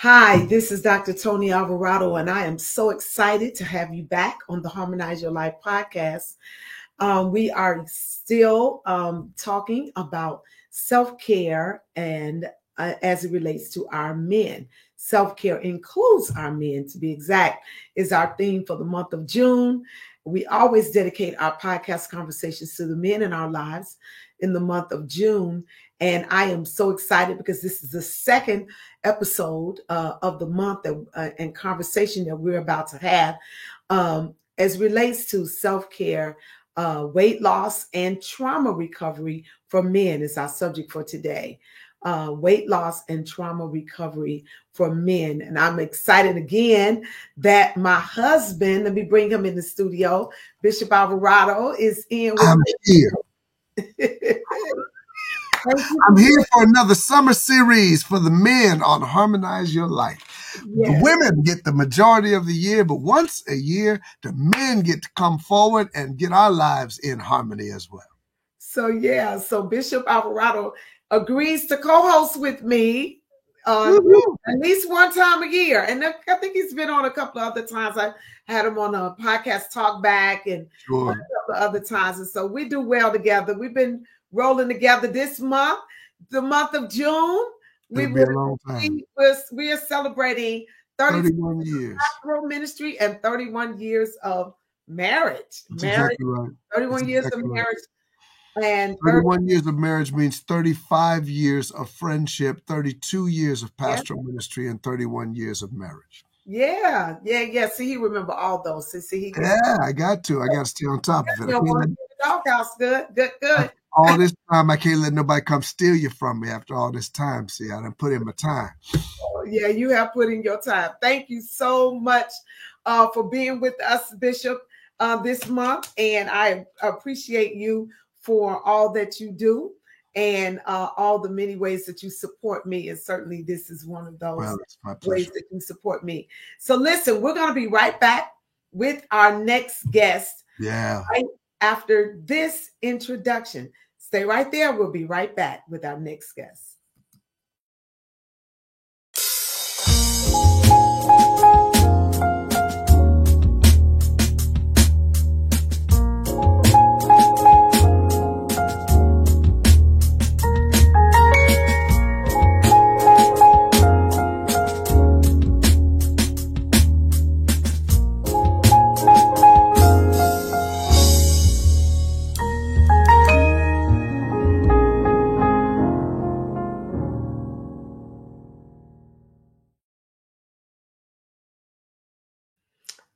Hi, this is Dr. Tony Alvarado, and I am so excited to have you back on the Harmonize Your Life podcast. We are still talking about self-care and as it relates to our men. Self-care includes our men, to be exact, is our theme for the month of June. We always dedicate our podcast conversations to the men in our lives in the month of June. And I am so excited because this is the second episode of the month and conversation that we're about to have as relates to self-care, weight loss, and trauma recovery for men is our subject for today. Weight loss and trauma recovery for men. And I'm excited again that my husband, let me bring him in the studio, Bishop Alvarado, is in with I'm here. I'm here for another summer series for the men on Harmonize Your Life. Yes. The women get the majority of the year, but once a year, the men get to come forward and get our lives in harmony as well. So Bishop Alvarado agrees to co-host with me at least one time a year. And I think he's been on a couple of other times. I had him on a podcast Talk Back and a couple of other times. And so we do well together. We've been rolling together this month, the month of June. We are celebrating 31 years ministry and 31 years of marriage. That's exactly right. 31 years of marriage. And 31 years of marriage means 35 years of friendship, 32 years of pastoral ministry, and 31 years of marriage. Yeah. See, he remember all those. I got to stay on top of it. Doghouse, good. All this time, I can't let nobody come steal you from me after all this time. See, I done put in my time. Yeah, you have put in your time. Thank you so much for being with us, Bishop, this month. And I appreciate you for all that you do and all the many ways that you support me. And certainly this is one of those ways that you support me. So listen, we're going to be right back with our next guest. Yeah. Right after this introduction. Stay right there. We'll be right back with our next guest.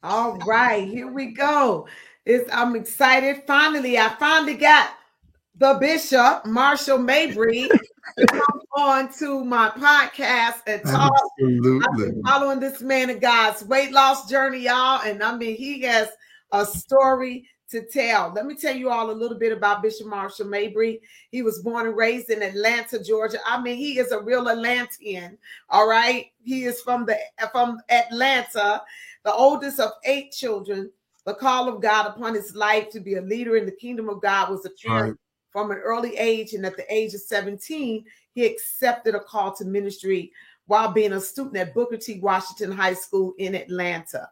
All right, here we go. I'm excited. I finally got the Bishop, Marshall Mabry, to come on to my podcast and talk. Absolutely. I've been following this man of God's weight loss journey, y'all. And I mean, he has a story to tell. Let me tell you all a little bit about Bishop Marshall Mabry. He was born and raised in Atlanta, Georgia. I mean, he is a real Atlantean. All right. He is from Atlanta, the oldest of 8 children. The call of God upon his life to be a leader in the kingdom of God was apparent from an early age. And at the age of 17, he accepted a call to ministry while being a student at Booker T. Washington High School in Atlanta.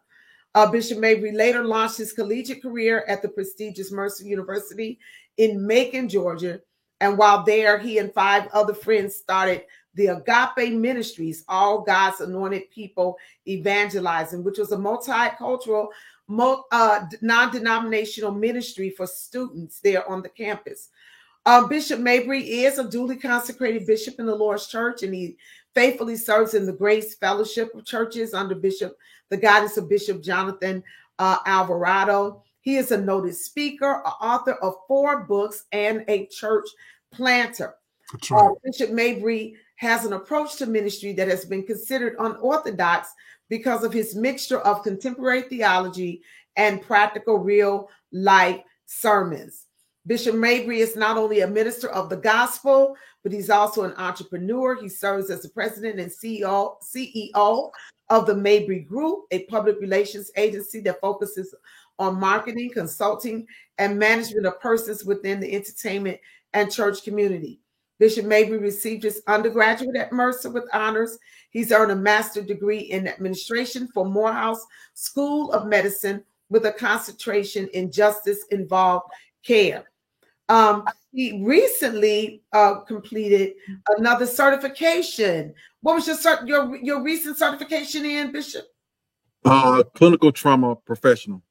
Bishop Mabry later launched his collegiate career at the prestigious Mercer University in Macon, Georgia. And while there, he and 5 other friends started the Agape Ministries, All God's Anointed People Evangelizing, which was a multicultural, non-denominational ministry for students there on the campus. Bishop Mabry is a duly consecrated bishop in the Lord's Church, and he faithfully serves in the Grace Fellowship of Churches under the guidance of Bishop Jonathan Alvarado. He is a noted speaker, author of 4 books, and a church planter. That's right. Bishop Mabry has an approach to ministry that has been considered unorthodox because of his mixture of contemporary theology and practical real-life sermons. Bishop Mabry is not only a minister of the gospel, but he's also an entrepreneur. He serves as the president and CEO of the Mabry Group, a public relations agency that focuses on marketing, consulting, and management of persons within the entertainment and church community. Bishop Mabry received his undergraduate at Mercer with honors. He's earned a master's degree in administration from Morehouse School of Medicine with a concentration in justice-involved care. He recently completed another certification. What was your recent certification in, Bishop? Clinical trauma professional.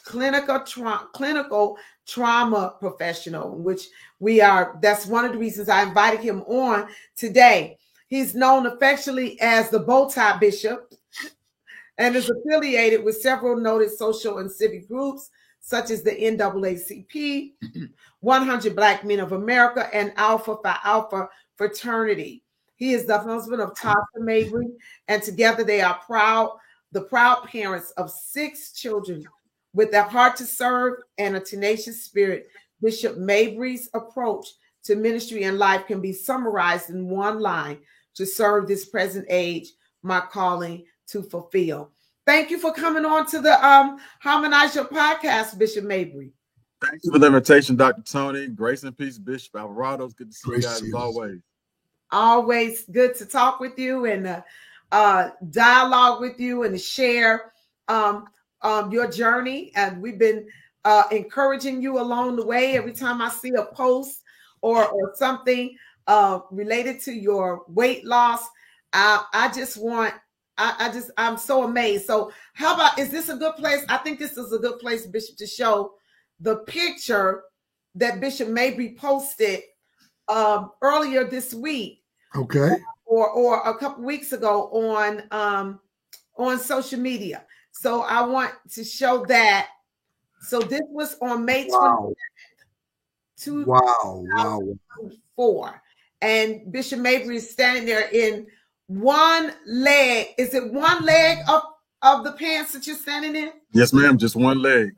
Clinical trauma professional, which we are. That's one of the reasons I invited him on today. He's known affectionately as the Bowtie Bishop and is affiliated with several noted social and civic groups such as the NAACP, 100 Black Men of America, and Alpha Phi Alpha fraternity. He is the husband of Tasha Mabry, and together they are the proud parents of 6 children. With a heart to serve and a tenacious spirit, Bishop Mabry's approach to ministry and life can be summarized in one line: to serve this present age, my calling to fulfill. Thank you for coming on to the Harmonize Your podcast, Bishop Mabry. Thank you for the invitation, Dr. Tony. Grace and peace, Bishop Alvarado. It's good to see you guys as always. Always good to talk with you and dialogue with you and to share your journey. And we've been encouraging you along the way. Every time I see a post or something related to your weight loss, I'm so amazed. So how about, is this a good place? I think this is a good place, Bishop, to show the picture that Bishop Mabry posted earlier this week. Okay. Or a couple weeks ago on social media. So I want to show that. So this was on May 27th, 2004. And Bishop Mabry is standing there in one leg. Is it one leg of the pants that you're standing in? Yes, ma'am. Just one leg.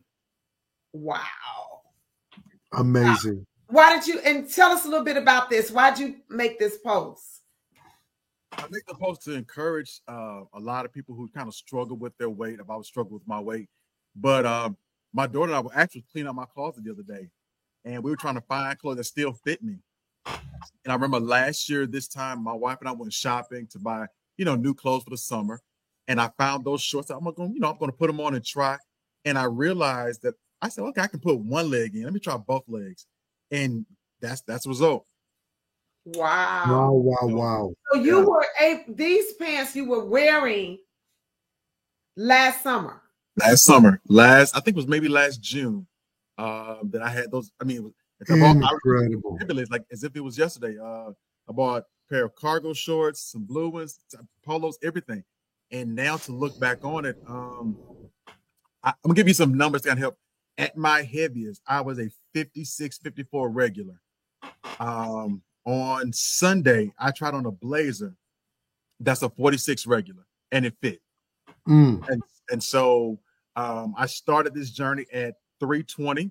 Wow. Amazing. Why did you, and tell us a little bit about this. Why did you make this post? I make the post to encourage a lot of people who kind of struggle with their weight. I've always struggled with my weight. But my daughter and I were actually cleaning out my closet the other day, and we were trying to find clothes that still fit me. And I remember last year, this time, my wife and I went shopping to buy, new clothes for the summer. And I found those shorts. I'm going to put them on and try. And I realized that I said, okay, I can put one leg in. Let me try both legs. And that's the result. Wow. So you were these pants you were wearing last summer. I think it was maybe last June that I had those. I mean, it was incredible. It's like as if it was yesterday. I bought a pair of cargo shorts, some blue ones, polos, everything. And now to look back on it, I'm gonna give you some numbers that can help. At my heaviest, I was a 56, 54 regular. On Sunday, I tried on a blazer. That's a 46 regular, and it fit. And so I started this journey at 320.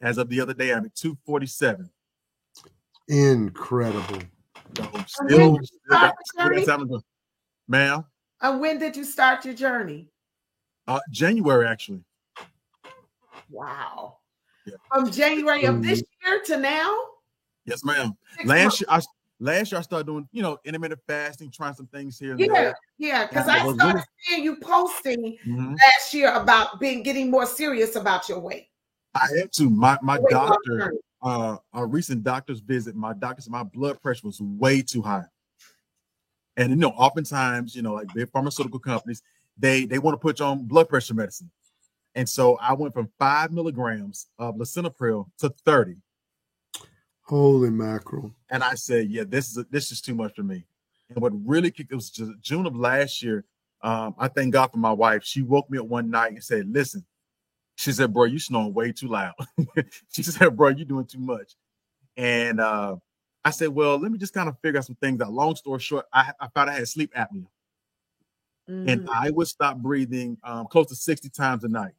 As of the other day, I'm at 247. Incredible. So ma'am. And when did you start your journey? January, actually. Wow. Yeah. From January of this year to now? Yes, ma'am. Last year I started doing, intermittent fasting, trying some things here and there. Yeah, because I started seeing you posting last year about getting more serious about your weight. I had to. My doctor, a recent doctor's visit, my doctor said my blood pressure was way too high. And oftentimes, like big pharmaceutical companies, they want to put you on blood pressure medicine. And so I went from 5 milligrams of lisinopril to 30. Holy mackerel. And I said, yeah, this is too much for me. And what really kicked, it was just June of last year. I thank God for my wife. She woke me up one night and said, listen, she said, bro, you snoring way too loud. She said, bro, you're doing too much. And I said, well, let me just kind of figure out some things out. Long story short, I found I had sleep apnea. And I would stop breathing close to 60 times a night.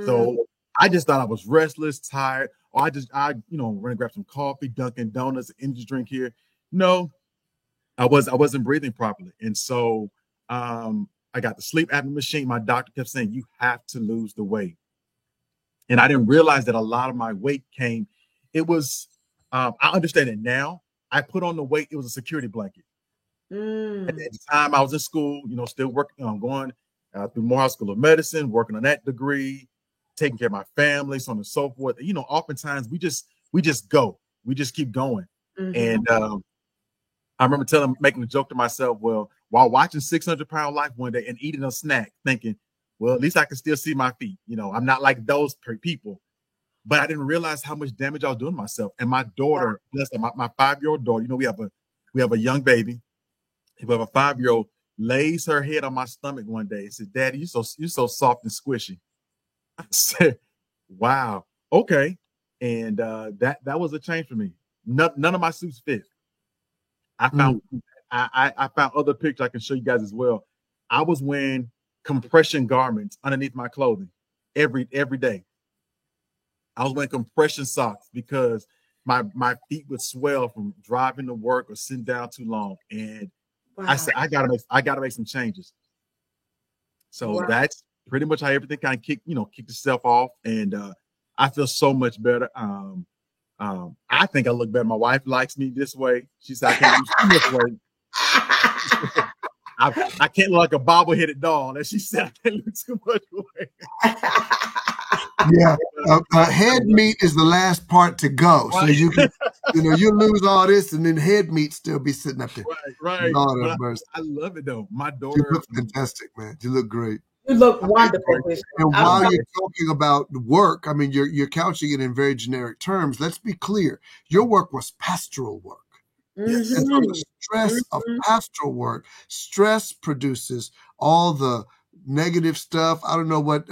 So I just thought I was restless, tired, or I run and grab some coffee, Dunkin' Donuts, energy drink here. No, I wasn't breathing properly. And so I got the sleep apnea machine. My doctor kept saying, you have to lose the weight. And I didn't realize that a lot of my weight came, it was I understand it now. I put on the weight. It was a security blanket. At the time I was in school, still working on going through Morehouse School of Medicine, working on that degree, taking care of my family, so on and so forth. Oftentimes we just go. We just keep going. And I remember making a joke to myself, well, while watching 600 Pound Life one day and eating a snack, thinking, well, at least I can still see my feet. I'm not like those people. But I didn't realize how much damage I was doing to myself. And my daughter, my 5-year-old daughter, we have a young baby. We have a 5-year-old, lays her head on my stomach one day and said, Daddy, you're so soft and squishy. I said, wow, okay. And that was a change for me. None of my suits fit. I found other pictures I can show you guys as well. I was wearing compression garments underneath my clothing every day. I was wearing compression socks because my feet would swell from driving to work or sitting down too long. And I said, I gotta make some changes. So that's pretty much how everything kind of kicked itself off. And I feel so much better. I think I look better. My wife likes me this way. She said I can't lose too much weight. I can't look like a bobbleheaded doll. And she said I can't lose too much weight. Yeah, head meat is the last part to go. So you can, you lose all this, and then head meat still be sitting up there. Right. I love it though. My daughter, you look fantastic, man. You look great. You look wonderful. And while you're talking about work, I mean, you're couching it in very generic terms. Let's be clear. Your work was pastoral work. And so the stress of pastoral work, stress produces all the negative stuff. I don't know what,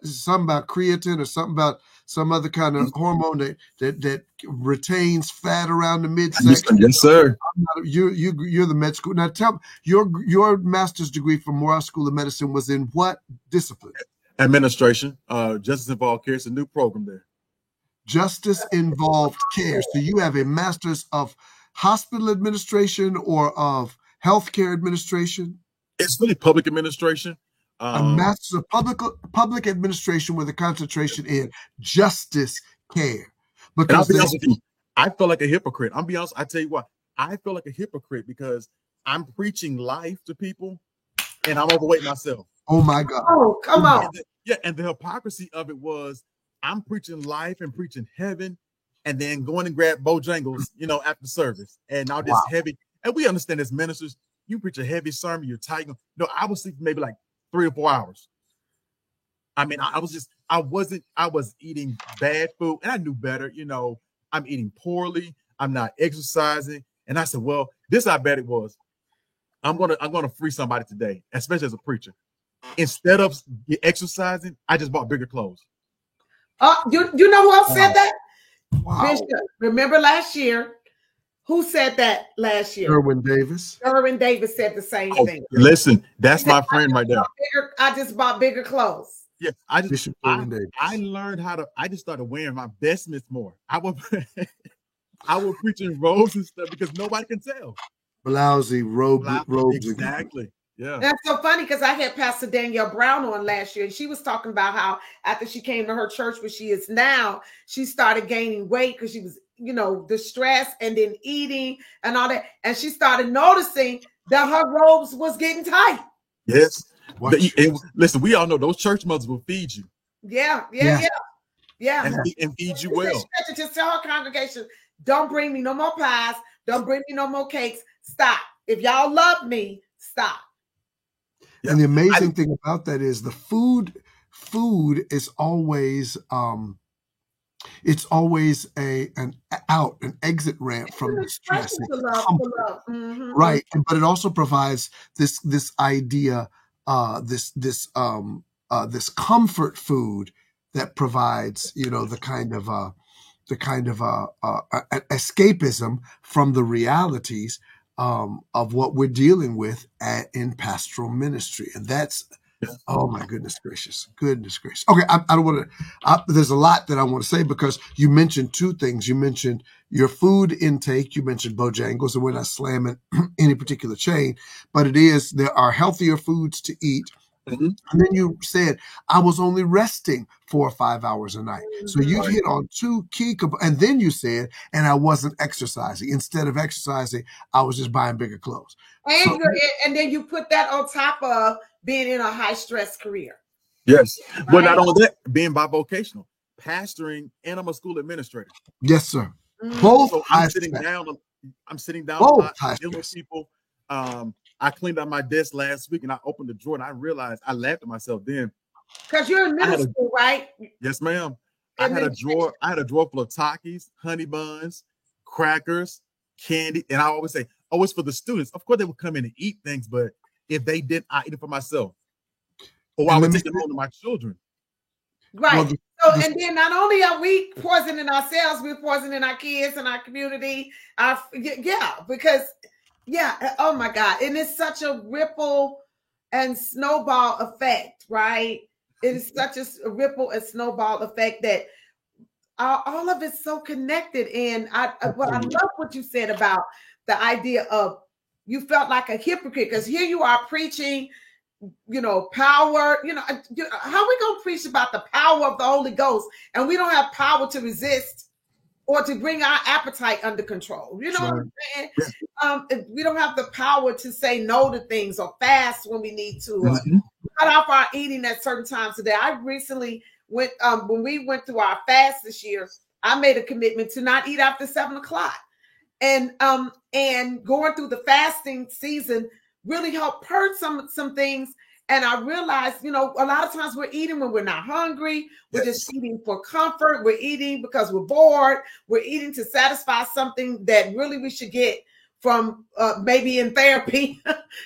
something about creatine or something about some other kind of hormone that retains fat around the midsection. Yes, sir. You're the med school. Now tell me, your master's degree from Morehouse School of Medicine was in what discipline? Administration. Justice Involved Care. It's a new program there. Justice Involved Care. So you have a master's of hospital administration or of healthcare administration? It's really public administration. A master's of public administration with a concentration in justice care. Because I'll be honest with you, I feel like a hypocrite. I'll be honest. I tell you what, I feel like a hypocrite because I'm preaching life to people and I'm overweight myself. Oh my God. Oh, come on. And the hypocrisy of it was I'm preaching life and preaching heaven and then going and grab Bojangles, after service. And now this heavy, and we understand as ministers, you preach a heavy sermon, you're tight. No, I was sleeping maybe like 3 or 4 hours. I mean, I was eating bad food and I knew better. I'm eating poorly. I'm not exercising. And I said, well, this how bad it was. I'm going to free somebody today, especially as a preacher. Instead of exercising, I just bought bigger clothes. You know who else said that? Wow. Bishop. Remember last year? Who said that last year? Erwin Davis. Erwin Davis said the same thing. Listen, that's my friend right there. I just bought bigger clothes. Yeah, I learned how to. I just started wearing my vestments more. I would preach in robes and stuff because nobody can tell. Blousy robes. Exactly. Yeah. That's so funny because I had Pastor Danielle Brown on last year, and she was talking about how after she came to her church where she is now, she started gaining weight because she was, the stress and then eating and all that. And she started noticing that her robes was getting tight. Yes. Listen, we all know those church mothers will feed you. Yeah. And feed you well. Just tell her congregation, don't bring me no more pies. Don't bring me no more cakes. Stop. If y'all love me, stop. And the amazing thing about that is the food is always it's always an exit ramp from the stress. Right. But it also provides this idea, this comfort food that provides, the kind of escapism from the realities of what we're dealing with in pastoral ministry. And that's, oh my goodness gracious. Okay, I don't want to, there's a lot that I want to say because you mentioned two things. You mentioned your food intake. You mentioned Bojangles, and we're not slamming any particular chain, but there are healthier foods to eat And then you said, I was only resting 4 or 5 hours a night. So you hit on two key, and then you said, and I wasn't exercising. Instead of exercising, I was just buying bigger clothes. And then you put that on top of being in a high stress career. Yes. Right? But not only that, being bivocational, pastoring, and I'm a school administrator. Yes, sir. Both. So I'm sitting down a lot, dealing with people. I cleaned out my desk last week and I opened the drawer and I realized, I laughed at myself then. Because you're in middle school, right? Yes, ma'am. I had a drawer full of Takis, honey buns, crackers, candy. And I always say, oh, it's for the students. Of course, they would come in and eat things, but if they didn't, I eat it for myself. Or I would take it home to my children. Right. Well, and then not only are we poisoning ourselves, we're poisoning our kids and our community. Because oh my God. And it's such a ripple and snowball effect, right? It is such a ripple and snowball effect that all of it's so connected. And I love what you said about the idea of you felt like a hypocrite because here you are preaching, power, how are we going to preach about the power of the Holy Ghost and we don't have power to resist or to bring our appetite under control? You know what I'm saying? We don't have the power to say no to things or fast when we need to, or cut off our eating at certain times of the day. I recently went, when we went through our fast this year, I made a commitment to not eat after 7:00. And going through the fasting season really helped purge some things. And I realized, a lot of times we're eating when we're not hungry. We're just eating for comfort. We're eating because we're bored. We're eating to satisfy something that really we should get from maybe in therapy,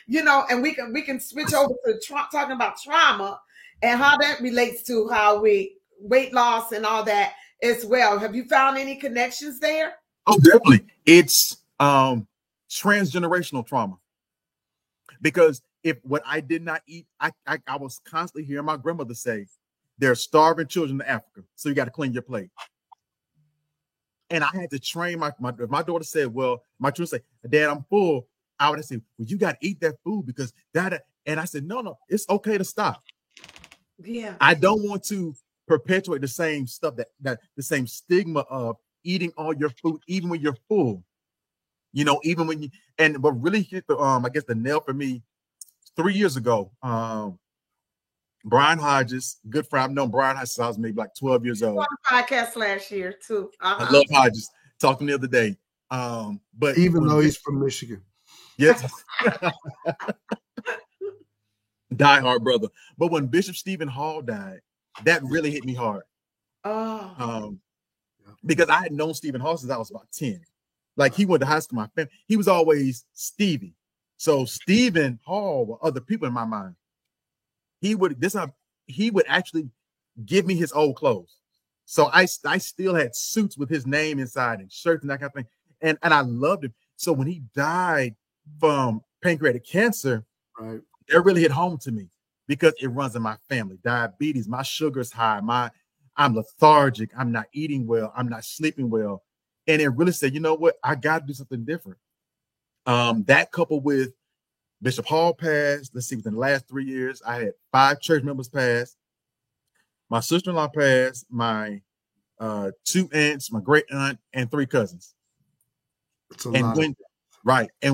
and we can switch over to talking about trauma and how that relates to how we weight loss and all that as well. Have you found any connections there? Oh, definitely. It's transgenerational trauma. Because if what I did not eat, I was constantly hearing my grandmother say, there's starving children in Africa, so you got to clean your plate. And I had to train if my daughter said, well, my children say, Dad, I'm full. I would say, well, you got to eat that food because that. And I said, no, it's okay to stop. Yeah. I don't want to perpetuate the same stuff that the same stigma of eating all your food, even when you're full. Even when what really hit the I guess the nail for me 3 years ago, Brian Hodges, good friend. I've known Brian Hodges since I was maybe like 12 years old. On the podcast last year too. I love Hodges. Talked to him the other day. But even though he's from Michigan. Yes. Die-hard brother. But when Bishop Stephen Hall died, that really hit me hard. Because I had known Stephen Hall since I was about 10. Like he went to high school, my family. He was always Stevie. So Stephen Hall were other people in my mind. He would actually give me his old clothes. So I still had suits with his name inside and shirts and that kind of thing. And I loved him. So when he died from pancreatic cancer, right, it really hit home to me because it runs in my family. Diabetes, my sugar's high, I'm lethargic, I'm not eating well, I'm not sleeping well. And it really said, you know what? I got to do something different. That coupled with Bishop Hall passed. Let's see, within the last 3 years, I had 5 church members pass. My sister-in-law passed, my 2 aunts, my great aunt, and 3 cousins. And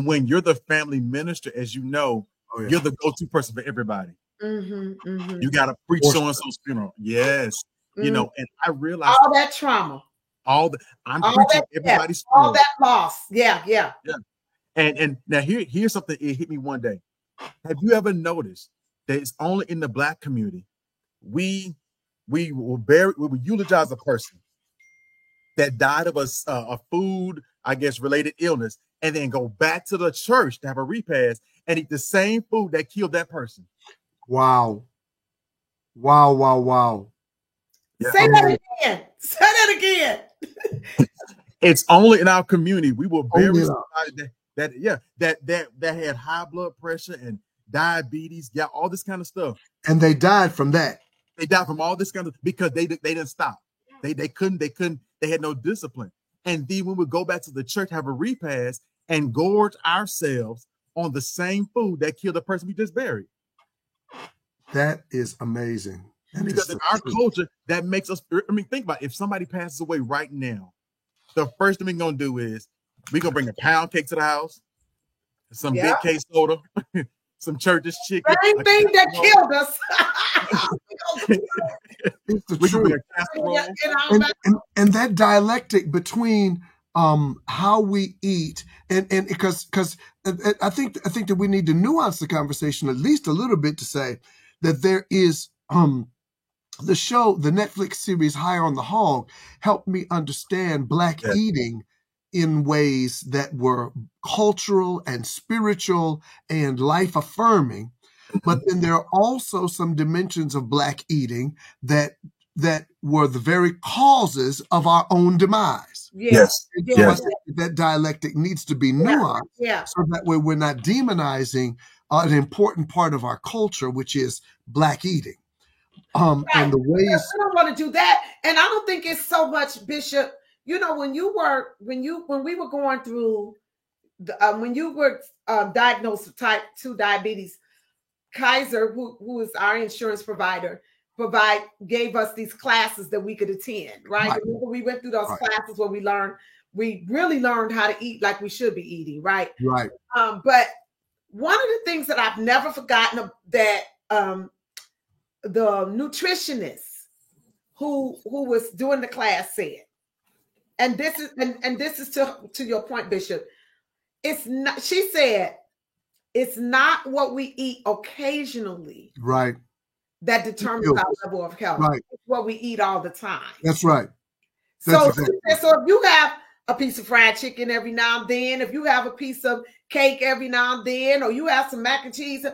when you're the family minister, as you know, you're the go-to person for everybody. You got to preach so-and-so's funeral. Yes. And I realized all that trauma. I'm preaching everybody's funeral. All that loss. Yeah. And now here's something. It hit me one day. Have you ever noticed that it's only in the Black community we will eulogize a person that died of a food, I guess, related illness, and then go back to the church to have a repast and eat the same food that killed that person. Wow. Yeah. Say that again. It's only in our community we will bury somebody that had high blood pressure and diabetes, all this kind of stuff. And they died from that. They died from all this kind of because they didn't stop. They couldn't. They had no discipline. And then we would go back to the church, have a repast, and gorge ourselves on the same food that killed the person we just buried. That is amazing. Because in our culture, that makes us, I mean, think about it. If somebody passes away right now, the first thing we're going to do is we're going to bring a pound cake to the house, some big K soda, some church's chicken. Same thing that killed us. It's the truth. And that dialectic between how we eat and because I think that we need to nuance the conversation at least a little bit to say that there is the Netflix series Higher on the Hog helped me understand Black eating in ways that were cultural and spiritual and life affirming. But then there are also some dimensions of Black eating that were the very causes of our own demise. Yes. That dialectic needs to be nuanced so that way we're not demonizing an important part of our culture, which is Black eating. And the ways I don't want to do that. And I don't think it's so much, Bishop. You know, when we were going through when you were diagnosed with type 2 diabetes, Kaiser, who is our insurance provider, gave us these classes that we could attend, right? Remember, we went through those classes where we really learned how to eat like we should be eating, right? Right. But one of the things that I've never forgotten that the nutritionist who was doing the class said, and this is to your point, Bishop. It's not. She said, it's not what we eat occasionally, right, that determines our level of health. Right. It's what we eat all the time. That's right. So if you have a piece of fried chicken every now and then, if you have a piece of cake every now and then, or you have some mac and cheese,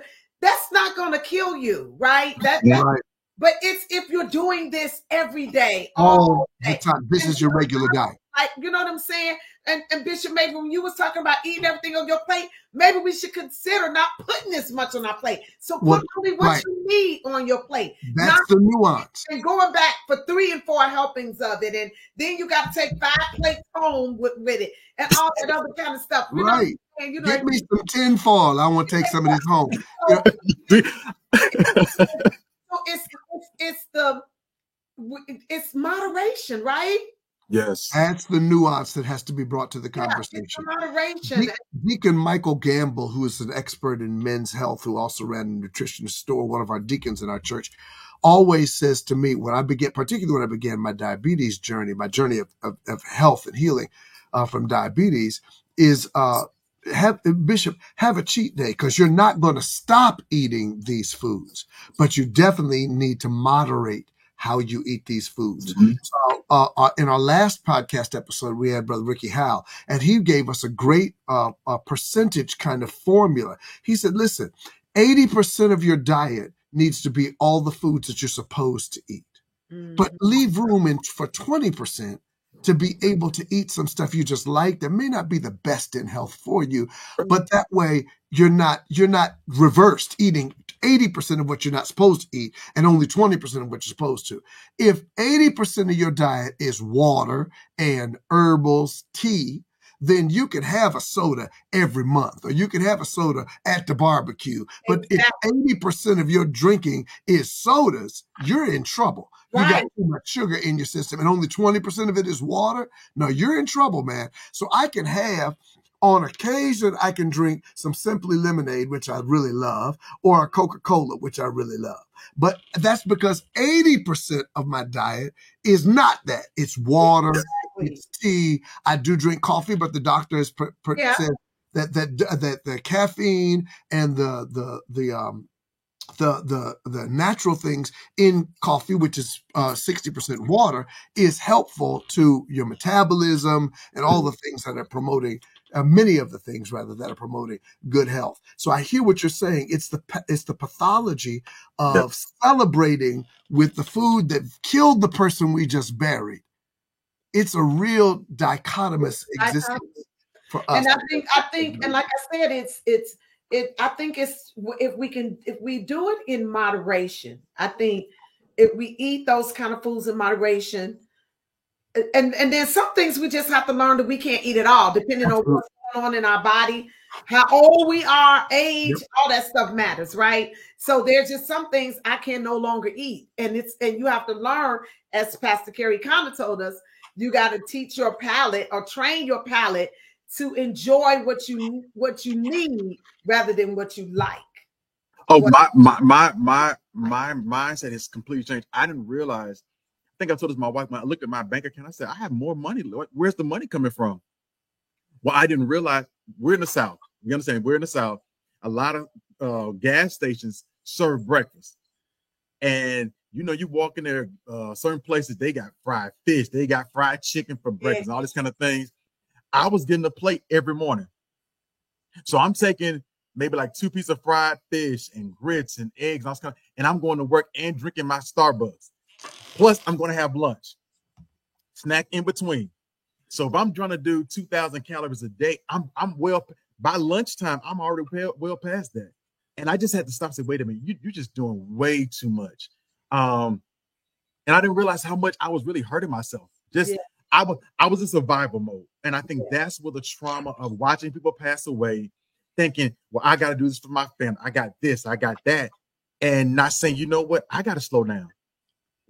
that's not going to kill you, right? Right. But it's if you're doing this every day, all the time. This is your regular diet. Like, you know what I'm saying? And Bishop, maybe when you was talking about eating everything on your plate, maybe we should consider not putting this much on our plate. So put only what you need on your plate. That's the nuance. And going back for 3 and 4 helpings of it. And then you got to take 5 plates home with it and all that other kind of stuff. You know, get me some tinfoil. I want to take some of this home. So it's moderation, right? Yes. That's the nuance that has to be brought to the conversation. Moderation. Deacon Michael Gamble, who is an expert in men's health, who also ran a nutrition store, one of our deacons in our church, always says to me, particularly when I began my diabetes journey, my journey of health and healing from diabetes, is Bishop, have a cheat day, because you're not going to stop eating these foods, but you definitely need to moderate how you eat these foods. Mm-hmm. So, in our last podcast episode, we had Brother Ricky Howell, and he gave us a great percentage kind of formula. He said, listen, 80% of your diet needs to be all the foods that you're supposed to eat, but leave room for 20% to be able to eat some stuff you just like that may not be the best in health for you, but that way you're not reversed eating 80% of what you're not supposed to eat and only 20% of what you're supposed to. If 80% of your diet is water and herbals, tea, then you can have a soda every month, or you can have a soda at the barbecue. But if 80% of your drinking is sodas, you're in trouble. You got too much sugar in your system and only 20% of it is water. No, you're in trouble, man. So I can have, on occasion, I can drink some Simply Lemonade, which I really love, or a Coca-Cola, which I really love. But that's because 80% of my diet is not that. It's water, it's tea. I do drink coffee, but the doctor has said that the caffeine and the natural things in coffee, which is 60% water, is helpful to your metabolism and all the things that are promoting, many of the things rather that are promoting good health. So I hear what you're saying. It's the pathology of celebrating with the food that killed the person we just buried. It's a real dichotomous existence for us. And I think, and like I said, I think it's if we do it in moderation. I think if we eat those kind of foods in moderation, and then some things we just have to learn that we can't eat at all, depending on what's going on in our body, how old we are, age, all that stuff matters, right? So there's just some things I can no longer eat. And you have to learn, as Pastor Carrie kind of told us, you got to teach your palate or train your palate to enjoy what you need rather than what you like. Oh, my mindset has completely changed. I didn't realize. I think I told this my wife when I looked at my bank account. I said, I have more money. Where's the money coming from? Well, I didn't realize we're in the South. You understand? We're in the South. A lot of gas stations serve breakfast, and you walk in there. Certain places they got fried fish, they got fried chicken for breakfast, and all this kind of things. I was getting a plate every morning, so I'm taking maybe like 2 pieces of fried fish and grits and eggs, and all this kind of, and I'm going to work and drinking my Starbucks. Plus, I'm going to have lunch, snack in between. So if I'm trying to do 2,000 calories a day, I'm well by lunchtime. I'm already well past that, and I just had to stop and say, "Wait a minute, you're just doing way too much." And I didn't realize how much I was really hurting myself. I was in survival mode, and I think that's where the trauma of watching people pass away, thinking, "Well, I got to do this for my family. I got this, I got that," and not saying, "You know what? I got to slow down."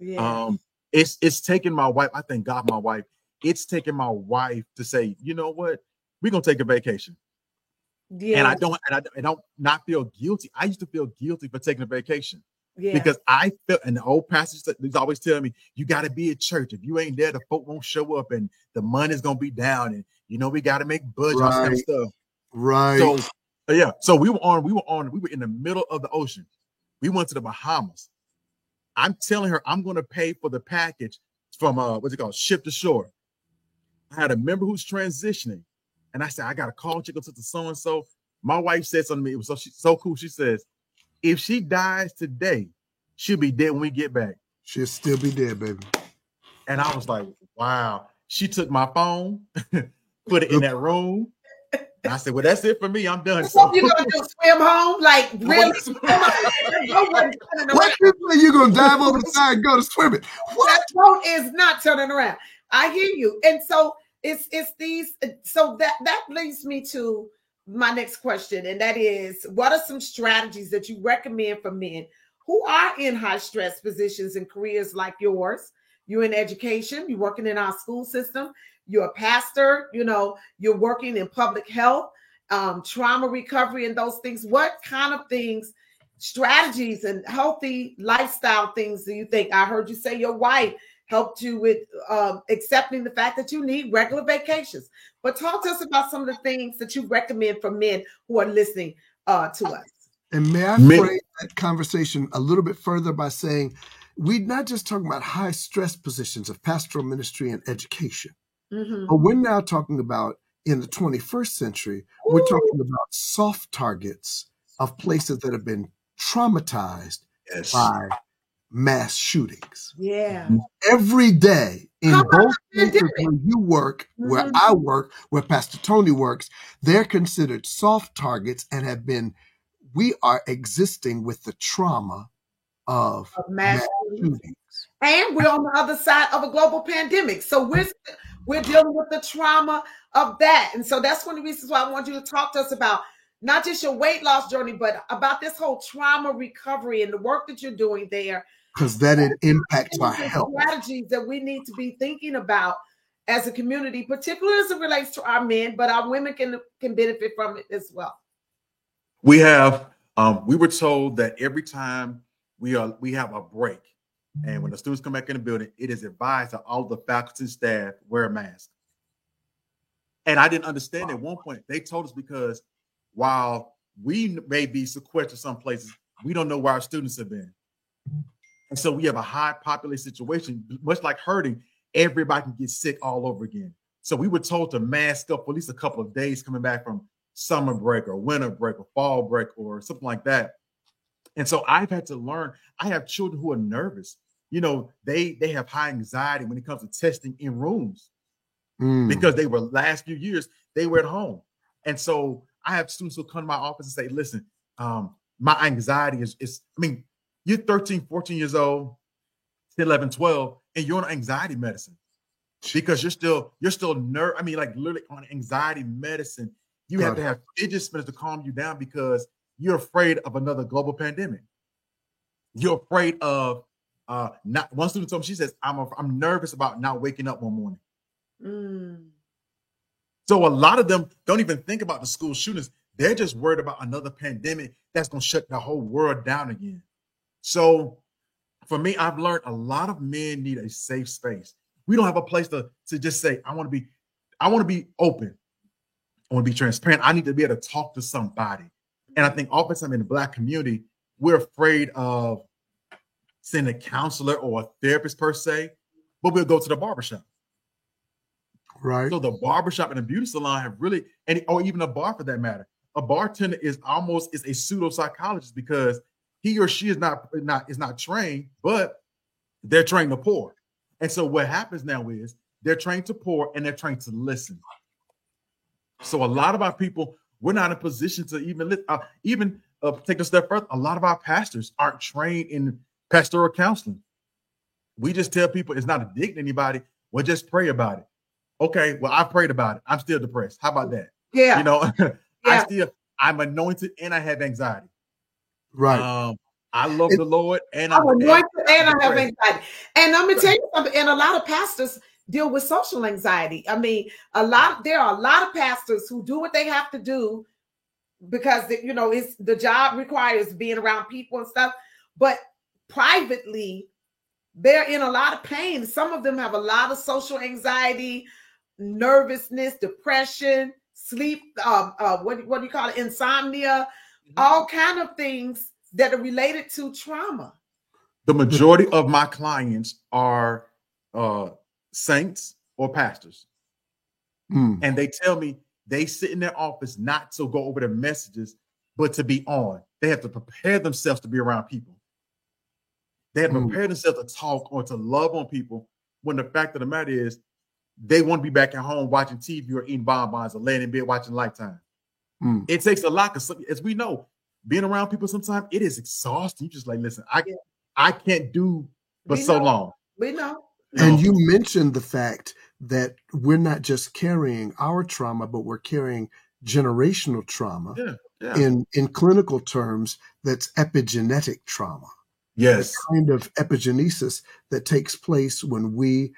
Yeah. It's taken my wife. I thank God, my wife. It's taken my wife to say, "You know what? We're gonna take a vacation." Yeah. And I don't not feel guilty. I used to feel guilty for taking a vacation. Yeah. Because I felt, and the old pastors always tell me, you got to be at church. If you ain't there, the folk won't show up, and the money's gonna be down, and we got to make budget and kind of stuff. Right. So yeah. So we were in the middle of the ocean. We went to the Bahamas. I'm telling her I'm going to pay for the package from what's it called, ship to shore. I had a member who's transitioning, and I said, I got to call Chico Sister so and so. My wife said something to me. It was so cool. She says, if she dies today, she'll be dead when we get back. She'll still be dead, baby. And I was like, wow. She took my phone, put it in that room. And I said, well, that's it for me. I'm done. So you're gonna do swim home? Like really? What you think you're gonna dive over the side and go to swimming? That boat is not turning around. I hear you. And so it's these. So that leads me to my next question, and that is, what are some strategies that you recommend for men who are in high stress positions and careers like yours? You're in education. You're working in our school system. You're a pastor, you're working in public health, trauma recovery, and those things. What kind of things, strategies, and healthy lifestyle things do you think? I heard you say your wife helped you with accepting the fact that you need regular vacations. But talk to us about some of the things that you recommend for men who are listening to us. And may I frame that conversation a little bit further by saying, we're not just talking about high stress positions of pastoral ministry and education. Mm-hmm. But we're now talking about, in the 21st century, we're talking about soft targets of places that have been traumatized by mass shootings. Yeah. Every day in both places where you work, where I work, where Pastor Tony works, they're considered soft targets and we are existing with the trauma of mass shootings. And we're on the other side of a global pandemic. So we're dealing with the trauma of that. And so that's one of the reasons why I want you to talk to us about not just your weight loss journey, but about this whole trauma recovery and the work that you're doing there. Because that it impacts our health. Strategies that we need to be thinking about as a community, particularly as it relates to our men, but our women can benefit from it as well. We were told that every time we have a break, and when the students come back in the building, it is advised that all the faculty and staff wear a mask. And I didn't understand at one point. They told us because while we may be sequestered some places, we don't know where our students have been. And so we have a high population situation, much like herding, everybody can get sick all over again. So we were told to mask up for at least a couple of days coming back from summer break or winter break or fall break or something like that. And so I've had to learn. I have children who are nervous. They have high anxiety when it comes to testing in rooms because they were last few years, they were at home. And so I have students who come to my office and say, listen, my anxiety is you're 13, 14 years old, 11, 12, and you're on anxiety medicine because you're still literally on anxiety medicine. You have to have fidget spinners to calm you down because you're afraid of another global pandemic. You're afraid of not. One student told me, she says, I'm nervous about not waking up one morning. So a lot of them don't even think about the school shootings. They're just worried about another pandemic that's going to shut the whole world down again. So for me, I've learned a lot of men need a safe space. We don't have a place to just say, I want to be open. I want to be transparent. I need to be able to talk to somebody. And I think oftentimes in the Black community, we're afraid of seeing a counselor or a therapist per se, but we'll go to the barbershop. Right. So the barbershop and the beauty salon have really, or even a bar for that matter, a bartender is a pseudo psychologist because he or she is not trained, but they're trained to pour. And so what happens now is they're trained to pour and they're trained to listen. So a lot of our people, we're not in a position to even take a step further. A lot of our pastors aren't trained in pastoral counseling. We just tell people it's not addicting to anybody. Well, just pray about it. Okay, well, I prayed about it. I'm still depressed. How about that? Yeah. You know, Yeah. I'm anointed and I have anxiety. Right. I love the Lord and I'm anointed and I have depressed. anxiety. And I'm gonna tell you something, and a lot of pastors deal with social anxiety. I mean, there are a lot of pastors who do what they have to do because it's the job requires being around people and stuff, but privately they're in a lot of pain. Some of them have a lot of social anxiety, nervousness, depression, sleep, what do you call it, insomnia, all kind of things that are related to trauma. The majority of my clients are saints or pastors. And they tell me they sit in their office not to go over their messages, but to be on. They have to prepare themselves to be around people. They have to prepare themselves to talk or to love on people when the fact of the matter is they want to be back at home watching TV or eating bonbons or laying in bed watching Lifetime. It takes a lot, because as we know, being around people sometimes it is exhausting. You just like, listen, I can't do for so long. We know. And you mentioned the fact that we're not just carrying our trauma, but we're carrying generational trauma. Yeah. In clinical terms, that's epigenetic trauma. Yes. The kind of epigenesis that takes place when we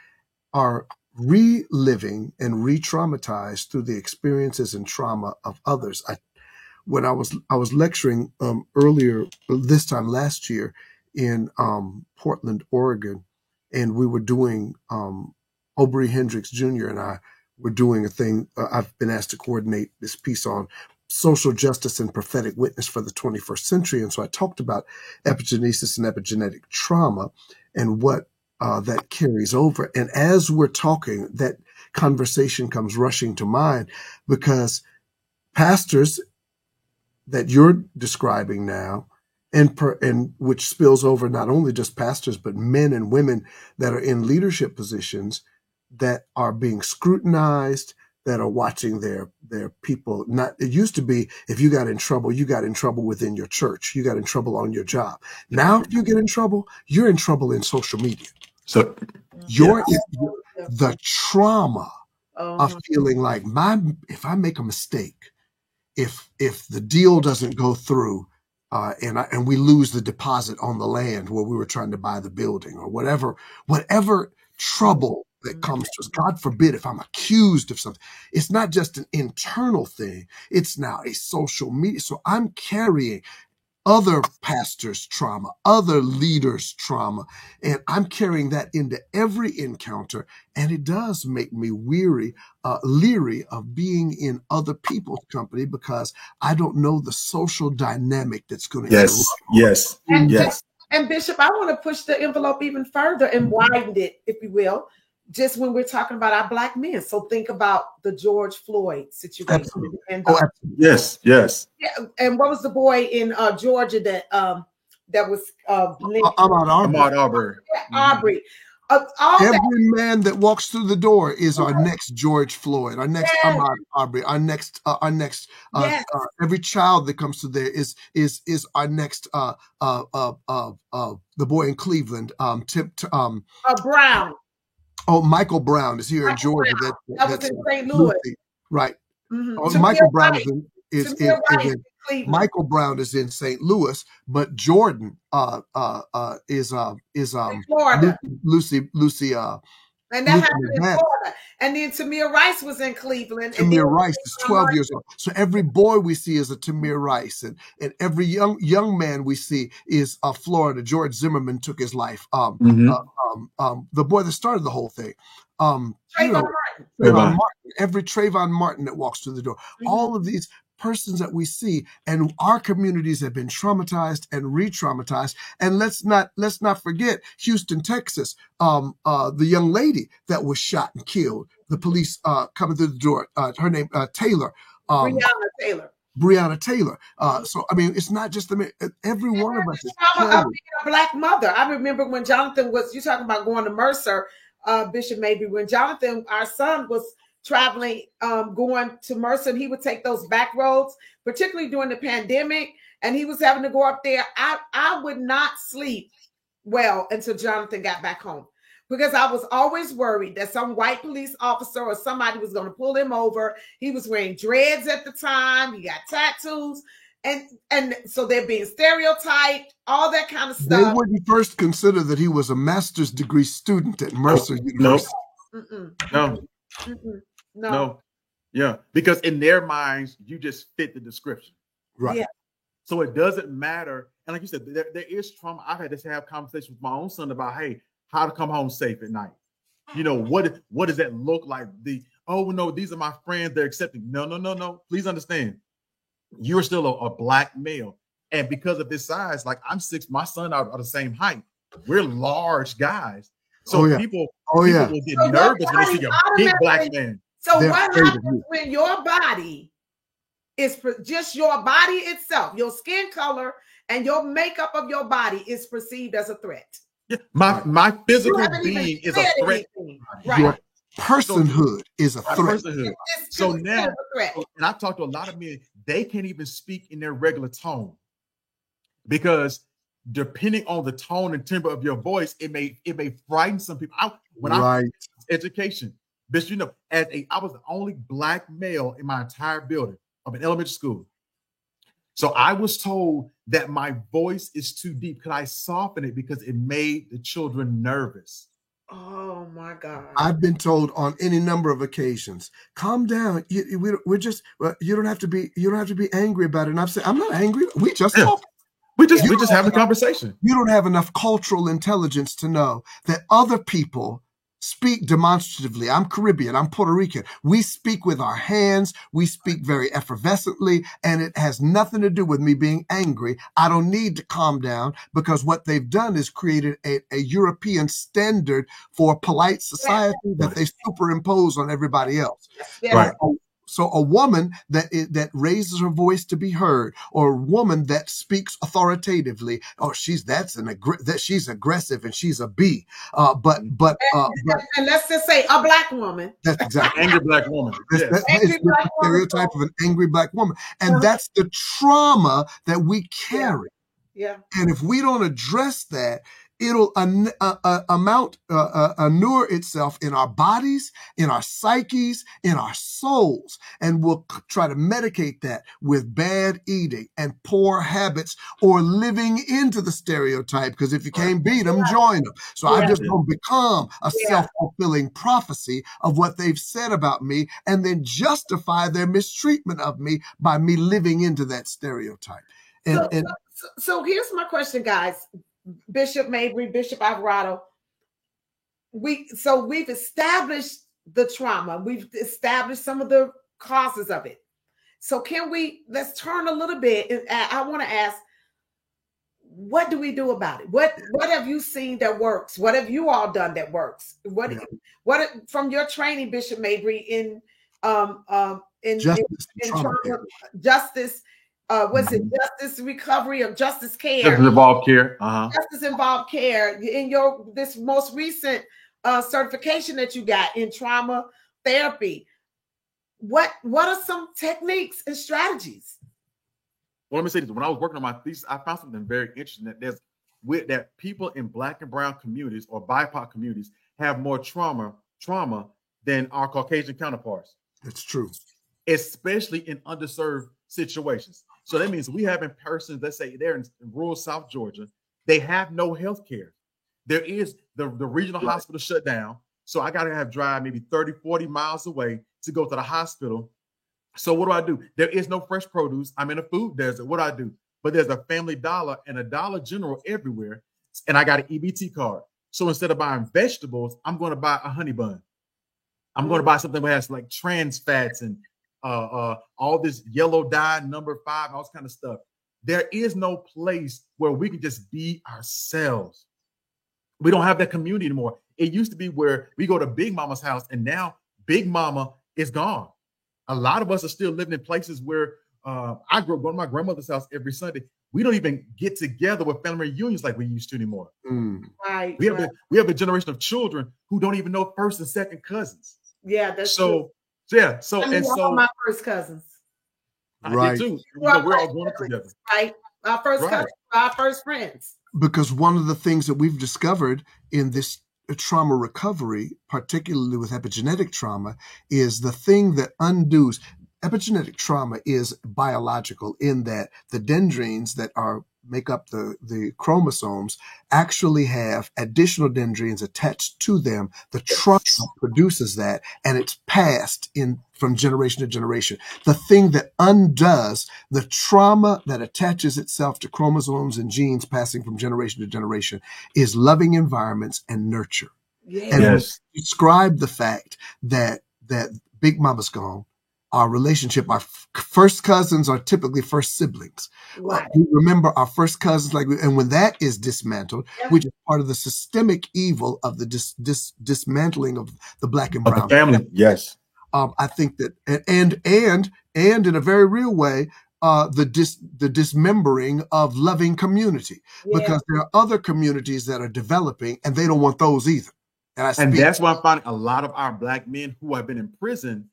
are reliving and re-traumatized through the experiences and trauma of others. When I was lecturing earlier this time last year in Portland, Oregon, and we were doing Aubrey Hendricks Jr. and I were doing a thing. I've been asked to coordinate this piece on social justice and prophetic witness for the 21st century. And so I talked about epigenesis and epigenetic trauma and what that carries over. And as we're talking, that conversation comes rushing to mind, because pastors that you're describing now, and which spills over not only just pastors, but men and women that are in leadership positions that are being scrutinized, that are watching their people. It used to be, if you got in trouble, you got in trouble within your church. You got in trouble on your job. Now, if you get in trouble, you're in trouble in social media. So the trauma of feeling like if I make a mistake, if the deal doesn't go through, and we lose the deposit on the land where we were trying to buy the building, or whatever trouble that comes to us. God forbid if I'm accused of something. It's not just an internal thing. It's now a social media. So I'm carrying other pastors' trauma, other leaders' trauma, and I'm carrying that into every encounter. And it does make me leery of being in other people's company, because I don't know the social dynamic that's going to Yes. And Bishop, I want to push the envelope even further and widen it, if you will, just when we're talking about our Black men. So think about the George Floyd situation. Absolutely. And Yes. Yeah, and what was the boy in Georgia that was Ahmaud Arbery? Arbery. Every man that walks through the door is our next George Floyd, our next Ahmaud Arbery, our next every child that comes through there is our next the boy in Cleveland, Brown. Oh, Michael Brown is here in Georgia. That was in St. Louis. Right. Michael Brown is Rice, in Michael Brown is in St. Louis, but Jordan is Florida. Lucy and that happened in Florida. And then Tamir Rice was in Cleveland. Tamir Rice is 12 years old. So every boy we see is a Tamir Rice, and every young man we see is Florida. George Zimmerman took his life. The boy that started the whole thing. Trayvon Martin. Every Trayvon Martin that walks through the door. All of these persons that we see, and our communities have been traumatized and re-traumatized. And let's not forget Houston, Texas, the young lady that was shot and killed. The police coming through the door. Her name Taylor. Breonna Taylor. So I mean, it's not just every one of us. A black mother. I remember when Jonathan was. You talking about going to Mercer, Bishop Mabry. When Jonathan, our son, was traveling, going to Mercer, and he would take those back roads, particularly during the pandemic, and he was having to go up there. I would not sleep well until Jonathan got back home, because I was always worried that some white police officer or somebody was going to pull him over. He was wearing dreads at the time. He got tattoos. And so they're being stereotyped, all that kind of stuff. They wouldn't first consider that he was a master's degree student at Mercer University. No. Yeah, because in their minds, you just fit the description. Right. Yeah. So it doesn't matter. And like you said, there is trauma. I've had to have conversations with my own son about, hey, how to come home safe at night. You know, what does that look like? These are my friends, they're accepting. No. Please understand. You're still a black male. And because of this size, like I'm 6, my son are the same height. We're large guys. So people will get nervous when they see a big black man. So what happens when your body is just your body itself, your skin color and your makeup of your body is perceived as a threat? Yeah, my physical being is a threat. Right. Your personhood is a threat. So now, and I've talked to a lot of men, they can't even speak in their regular tone, because depending on the tone and timbre of your voice, it may frighten some people. I education, bitch, I was the only black male in my entire building of an elementary school. So I was told that my voice is too deep. Could I soften it because it made the children nervous? Oh my God! I've been told on any number of occasions, calm down. We're just you don't have to be angry about it. And I've said, I'm not angry. We just talk. We just have a conversation. You don't have enough cultural intelligence to know that other people speak demonstratively. I'm Caribbean. I'm Puerto Rican. We speak with our hands. We speak very effervescently, and it has nothing to do with me being angry. I don't need to calm down, because what they've done is created a European standard for polite society that they superimpose on everybody else. Right. So a woman that raises her voice to be heard, or a woman that speaks authoritatively, she's aggressive and she's a B. But let's just say a black woman. That's exactly angry black woman. That's the stereotype of an angry black woman, and that's the trauma that we carry. Yeah. And if we don't address that, it'll inure itself in our bodies, in our psyches, in our souls. And we'll try to medicate that with bad eating and poor habits, or living into the stereotype. Because if you can't beat them, join them. So I'm just going to become a self-fulfilling prophecy of what they've said about me, and then justify their mistreatment of me by me living into that stereotype. So here's my question, guys. Bishop Mabry, Bishop Alvarado, we've established the trauma. We've established some of the causes of it. So let's turn a little bit. And I want to ask, what do we do about it? What have you seen that works? What have you all done that works? What from your training, Bishop Mabry, in justice, justice recovery or justice care? Justice involved care. Justice involved care. In this most recent certification that you got in trauma therapy, what are some techniques and strategies? Well, let me say this. When I was working on my thesis, I found something very interesting, that people in Black and brown communities or BIPOC communities have more trauma than our Caucasian counterparts. That's true. especially in underserved situations. So that means we have in persons, let's say they're in rural South Georgia, they have no health care. There is the regional hospital shut down. So I got to drive maybe 30, 40 miles away to go to the hospital. So what do? There is no fresh produce. I'm in a food desert. What do? But there's a Family Dollar and a Dollar General everywhere. And I got an EBT card. So instead of buying vegetables, I'm going to buy a honey bun. I'm going to buy something that has like trans fats and all this yellow dye, number 5, all this kind of stuff. There is no place where we can just be ourselves. We don't have that community anymore. It used to be where we go to Big Mama's house, and now Big Mama is gone. A lot of us are still living in places where I grew up going to my grandmother's house every Sunday. We don't even get together with family reunions like we used to anymore. Right. We have a generation of children who don't even know first and second cousins. Yeah, that's so true. Yeah. So I mean, all my first cousins. I did too. We're all growing up together. Right. Our first cousins, our first friends. Because one of the things that we've discovered in this trauma recovery, particularly with epigenetic trauma, is the thing that undoes. Epigenetic trauma is biological in that the dendrines that make up the chromosomes actually have additional dendrines attached to them. The trauma produces that, and it's passed from generation to generation. The thing that undoes the trauma that attaches itself to chromosomes and genes passing from generation to generation is loving environments and nurture. Yes. And describe the fact that Big Mama's gone. Our relationship, our first cousins are typically first siblings. Right. We remember our first cousins, and when that is dismantled, which is part of the systemic evil of the dismantling of the Black and brown family. Yes. I think that, and in a very real way, the dismembering of loving community, because there are other communities that are developing, and they don't want those either. And that's why I'm finding a lot of our Black men who have been in prison.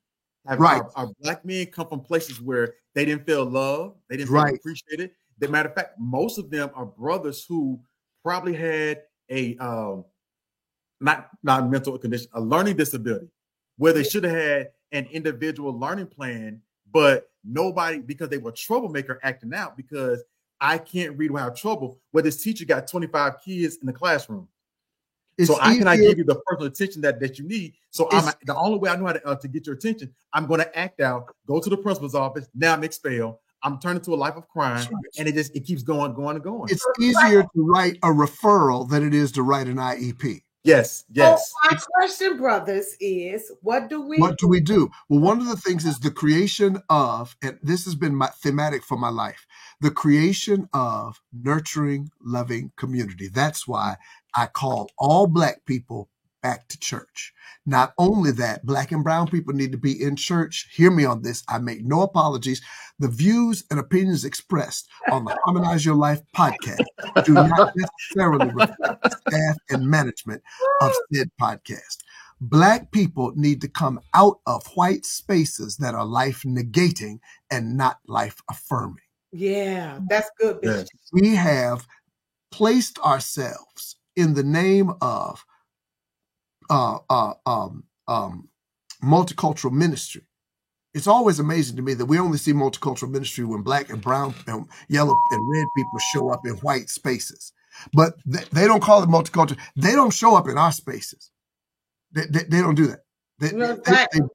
Our Black men come from places where they didn't feel loved, they didn't feel appreciated. As a matter of fact, most of them are brothers who probably had a not mental condition, a learning disability, where they should have had an individual learning plan, but nobody, because they were troublemaker acting out, because I can't read without trouble, where this teacher got 25 kids in the classroom. So I cannot give you the personal attention that you need. So the only way I know how to get your attention, I'm going to act out, go to the principal's office. Now I'm expelled. I'm turning to a life of crime, and it keeps going. It's easier to write a referral than it is to write an IEP. Yes. So my question, brothers, is what do we do? Well, one of the things is the creation of, and this has been my thematic for my life, the creation of nurturing, loving community. That's why I call all Black people back to church. Not only that, Black and brown people need to be in church. Hear me on this. I make no apologies. The views and opinions expressed on the Harmonize Your Life podcast do not necessarily reflect the staff and management of said podcast. Black people need to come out of white spaces that are life negating and not life affirming. Yeah, that's good. Yes. We have placed ourselves in the name of multicultural ministry. It's always amazing to me that we only see multicultural ministry when Black and brown and yellow and red people show up in white spaces. But they don't call it multicultural. They don't show up in our spaces. They don't do that. They don't. Black and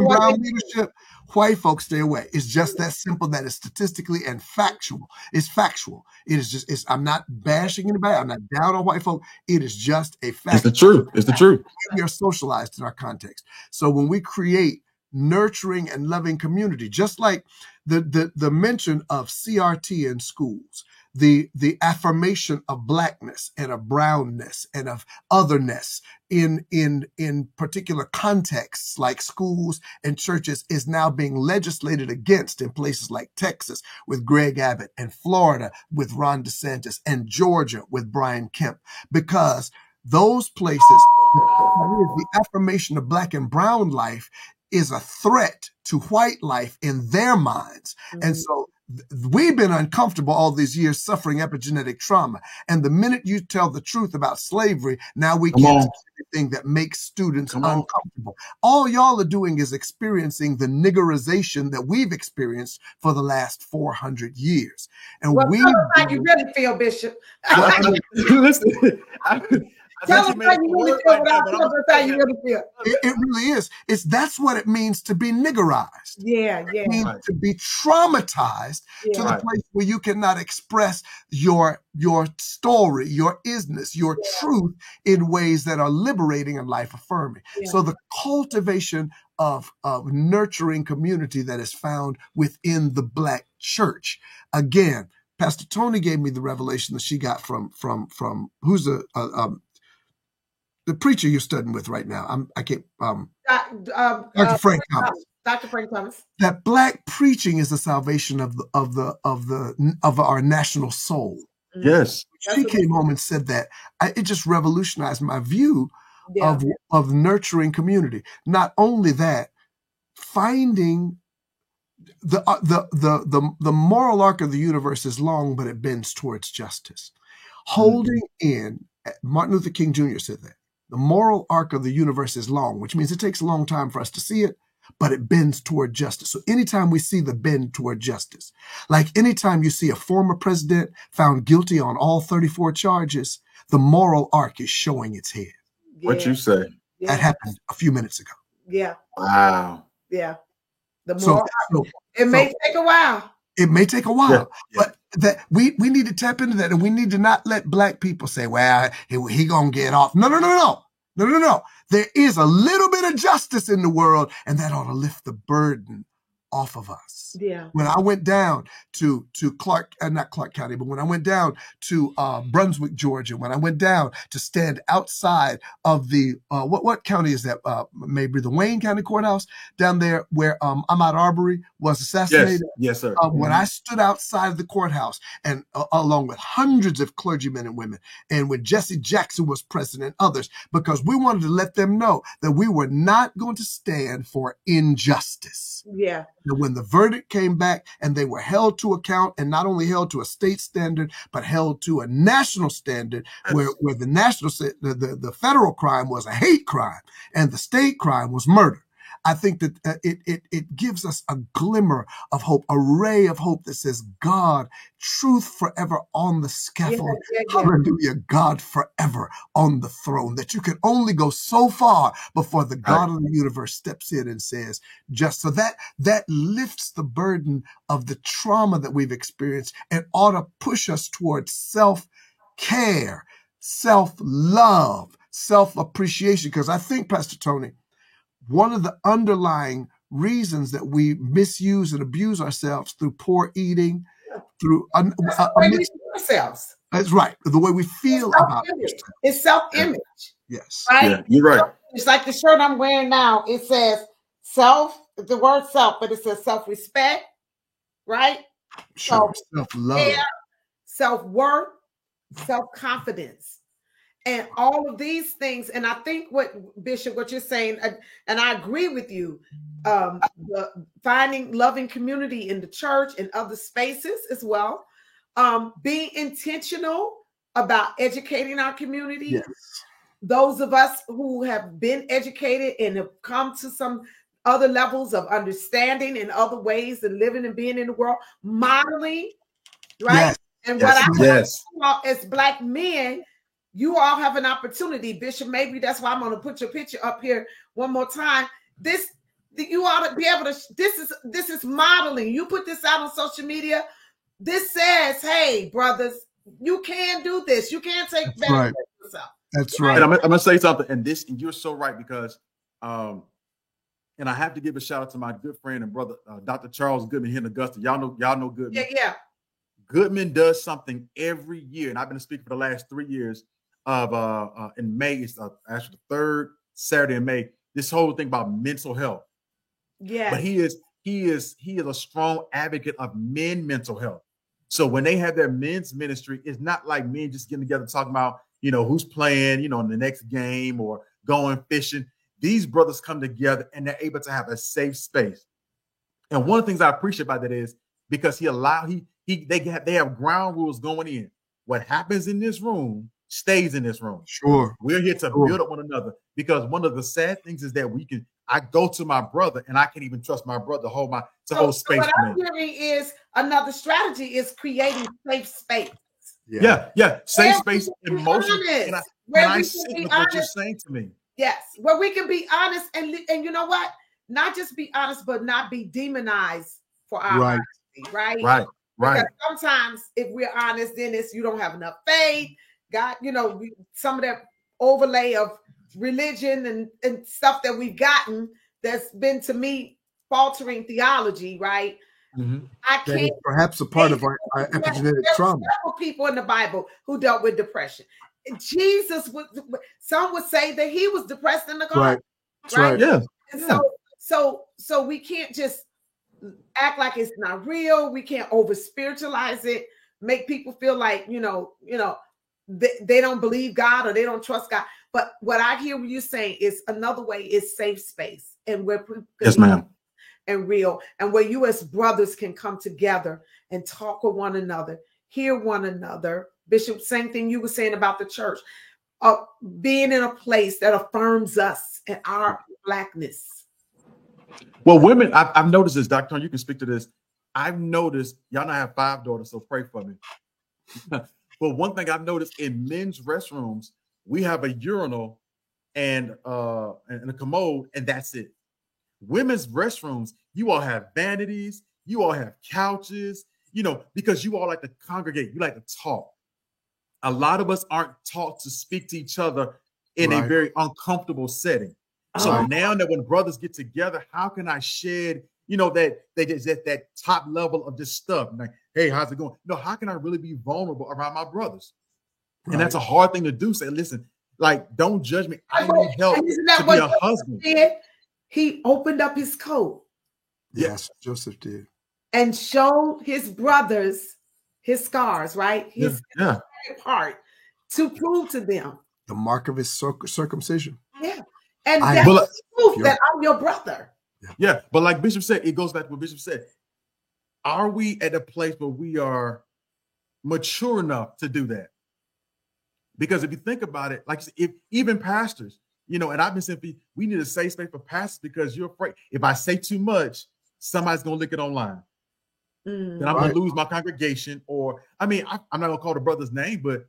brown leadership, white folks stay away. It's just that simple. That is statistically and factual. It's factual. It is just. I'm not bashing anybody. I'm not down on white folk. It is just a fact. It's the truth. It's the truth. We are socialized in our context. So when we create nurturing and loving community, just like the mention of CRT in schools, the affirmation of Blackness and of brownness and of otherness in particular contexts like schools and churches is now being legislated against in places like Texas with Greg Abbott, and Florida with Ron DeSantis, and Georgia with Brian Kemp, because those places, the affirmation of Black and brown life is a threat to white life in their minds. Mm-hmm. And so we've been uncomfortable all these years suffering epigenetic trauma. And the minute you tell the truth about slavery, now we can't do anything that makes students uncomfortable. All y'all are doing is experiencing the niggerization that we've experienced for the last 400 years. And tell us how you really feel, Bishop. Listen, Tell us how you really feel without telling us how you really feel. It really is. That's what it means to be niggerized. Yeah. It means to be traumatized to the place where you cannot express your story, your isness, your truth in ways that are liberating and life affirming. So the cultivation of nurturing community that is found within the Black church. Again, Pastor Tony gave me the revelation that she got from who's the preacher you're studying with right now. Dr. Frank Thomas. Dr. Frank Thomas. That Black preaching is the salvation of our national soul. Yes. She came home and said that. It just revolutionized my view of nurturing community. Not only that, finding the moral arc of the universe is long, but it bends towards justice. Holding in, Martin Luther King Jr. said that. The moral arc of the universe is long, which means it takes a long time for us to see it, but it bends toward justice. So anytime we see the bend toward justice, like anytime you see a former president found guilty on all 34 charges, the moral arc is showing its head. What you say? That happened a few minutes ago. Yeah. Wow. Yeah. The moral arc. It may take a while. It may take a while, but that we need to tap into that, and we need to not let Black people say, well, he gonna get off. No. There is a little bit of justice in the world, and that ought to lift the burden off of us. Yeah. When I went down to not Clark County, but when I went down to Brunswick, Georgia, when I went down to stand outside of the what county is that? Maybe the Wayne County Courthouse down there where Ahmaud Arbery was assassinated. Yes, sir. When I stood outside of the courthouse and along with hundreds of clergymen and women, and when Jesse Jackson was president and others, because we wanted to let them know that we were not going to stand for injustice. Yeah. And when the verdict came back and they were held to account, and not only held to a state standard, but held to a national standard, where the national, the federal crime was a hate crime and the state crime was murder. I think that it gives us a glimmer of hope, a ray of hope that says, God, truth forever on the scaffold. Hallelujah, God forever on the throne. That you can only go so far before the God of the universe steps in and says, just so that lifts the burden of the trauma that we've experienced and ought to push us towards self-care, self-love, self-appreciation. Because I think, Pastor Tony, one of the underlying reasons that we misuse and abuse ourselves through poor eating, through ourselves. That's right. The way we feel about it. It's self-image. Yes. Right? Yeah, you're right. It's like the shirt I'm wearing now. It says the word self, but it says self-respect, right? Sure. Self-love. Self-worth, self-confidence. And all of these things, and I think what Bishop, what you're saying, and I agree with you, finding loving community in the church and other spaces as well, being intentional about educating our community. Yes. Those of us who have been educated and have come to some other levels of understanding in other ways and living and being in the world, modeling, right? Yes. And what I as Black men, you all have an opportunity, Bishop. Maybe that's why I'm going to put your picture up here one more time. You ought to be able to. This is modeling. You put this out on social media. This says, "Hey, brothers, you can do this. You can take back right. yourself." That's right. And I'm going to say something, and you're so right, because, and I have to give a shout out to my good friend and brother, Dr. Charles Goodman here in Augusta. Y'all know Goodman. Yeah. Goodman does something every year, and I've been speaking for the last 3 years. In May, it's actually the third Saturday in May. This whole thing about mental health. Yeah. But he is a strong advocate of men's mental health. So when they have their men's ministry, it's not like men just getting together talking about, who's playing, in the next game or going fishing. These brothers come together and they're able to have a safe space. And one of the things I appreciate about that is because they have ground rules going in. What happens in this room stays in this room. Sure. We're here to build up one another, because one of the sad things is that I go to my brother and I can't even trust my brother to hold space what for I'm me. hearing is another strategy is creating safe space. Yeah. Safe space, emotion. Where I we sit can be with honest. what you're saying to me. Yes, where we can be honest and you know what? Not just be honest, but not be demonized for our honesty, right? Because sometimes if we're honest, then it's you don't have enough faith. God, some of that overlay of religion and stuff that we've gotten that's been, to me, faltering theology, right? Mm-hmm. I can't. Perhaps a part of our epigenetic trauma. There were several people in the Bible who dealt with depression. Jesus some would say that he was depressed in the garden. Right? Yeah. And so we can't just act like it's not real. We can't over spiritualize it, make people feel like, they don't believe God or they don't trust God. But what I hear you saying is another way is safe space, and where yes, ma'am, and real, and where you as brothers can come together and talk with one another, hear one another. Bishop, same thing you were saying about the church, being in a place that affirms us and our Blackness. Well, women, I've noticed this, Dr. Tony, you can speak to this. I've noticed, y'all know I have 5 daughters, so pray for me. But one thing I've noticed in men's restrooms, we have a urinal and a commode, and that's it. Women's restrooms, you all have vanities, you all have couches, because you all like to congregate, you like to talk. A lot of us aren't taught to speak to each other in a very uncomfortable setting. So now that when brothers get together, how can I shed, that top level of this stuff? Like, hey, how's it going? No, how can I really be vulnerable around my brothers? Right. And that's a hard thing to do. Say, listen, like, don't judge me. I need help to be a husband. He opened up his coat. Yes, Joseph did. And showed his brothers his scars, right? His part to prove to them. The mark of his circumcision. Yeah. And that's proof that I'm your brother. Yeah. But like Bishop said, it goes back to what Bishop said. Are we at a place where we are mature enough to do that? Because if you think about it, like if even pastors, and I've been saying, we need a safe space for pastors because you're afraid if I say too much, somebody's going to lick it online. Then I'm going to lose my congregation. Or, I'm not going to call the brother's name, but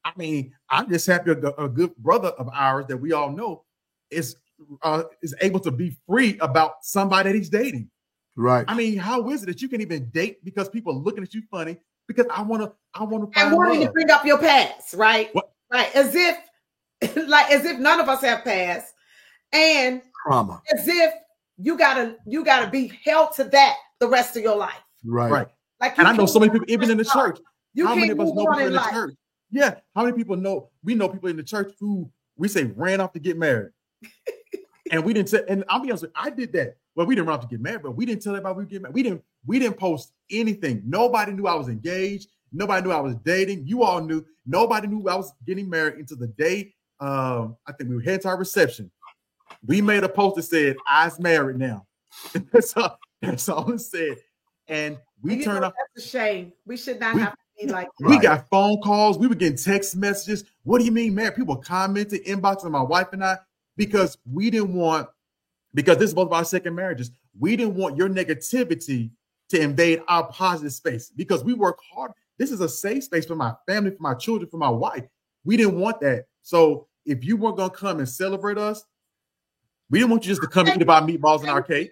I'm just happy a good brother of ours that we all know is able to be free about somebody that he's dating. Right. How is it that you can even date because people are looking at you funny? Because I want to find wanting to bring up your past, right? What? Right. As if none of us have past, and trauma. As if you gotta be held to that the rest of your life. Right. Like, and I know so many people, even in the church. How many of us know people in the life. church? Yeah. How many people know? We know people in the church who we say ran off to get married, and we didn't say. And I'll be honest with you, I did that. Well, we didn't run off to get married, but we didn't tell everybody we get married. We didn't post anything. Nobody knew I was engaged. Nobody knew I was dating. You all knew. Nobody knew I was getting married until the day. I think we were heading to our reception. We made a post that said, "I's married now." That's all it said. And we turned off. That's a shame. We should not have to be like that. We got phone calls. We were getting text messages. What do you mean married? People commented, inboxing my wife and I, because we didn't want, because this is both of our second marriages. We didn't want your negativity to invade our positive space because we work hard. This is a safe space for my family, for my children, for my wife. We didn't want that. So if you weren't going to come and celebrate us, we didn't want you just to come and eat about meatballs in our cake.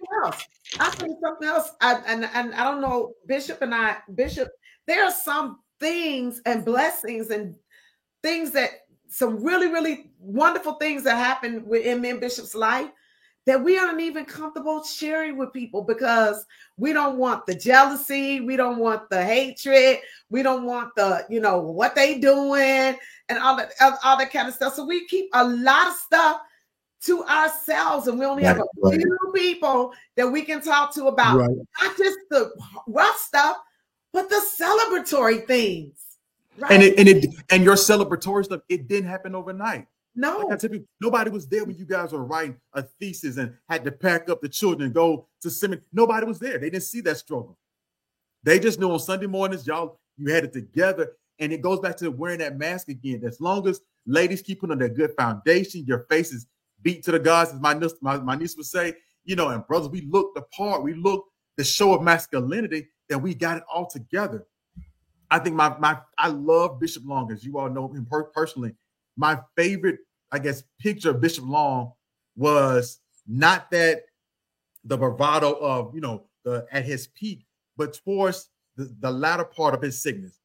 I think something else. And I don't know, Bishop, there are some things and blessings and things that some really, really wonderful things that happen in me and Bishop's life that we aren't even comfortable sharing with people because we don't want the jealousy. We don't want the hatred. We don't want the, what they doing and all that kind of stuff. So we keep a lot of stuff to ourselves, and we only have a few people that we can talk to about not just the rough stuff, but the celebratory things. Right? And your celebratory stuff, it didn't happen overnight. No, like I tell people, nobody was there when you guys were writing a thesis and had to pack up the children and go to seminary. Nobody was there. They didn't see that struggle. They just knew on Sunday mornings, you had it together. And it goes back to wearing that mask again. As long as ladies keep putting on that good foundation, your face is beat to the gods, as my niece would say, and brothers, we look the part, we look the show of masculinity, that we got it all together. I think I love Bishop Long, as you all know him personally. My favorite, I guess, picture of Bishop Long was not that the bravado of, at his peak, but towards the latter part of his sickness,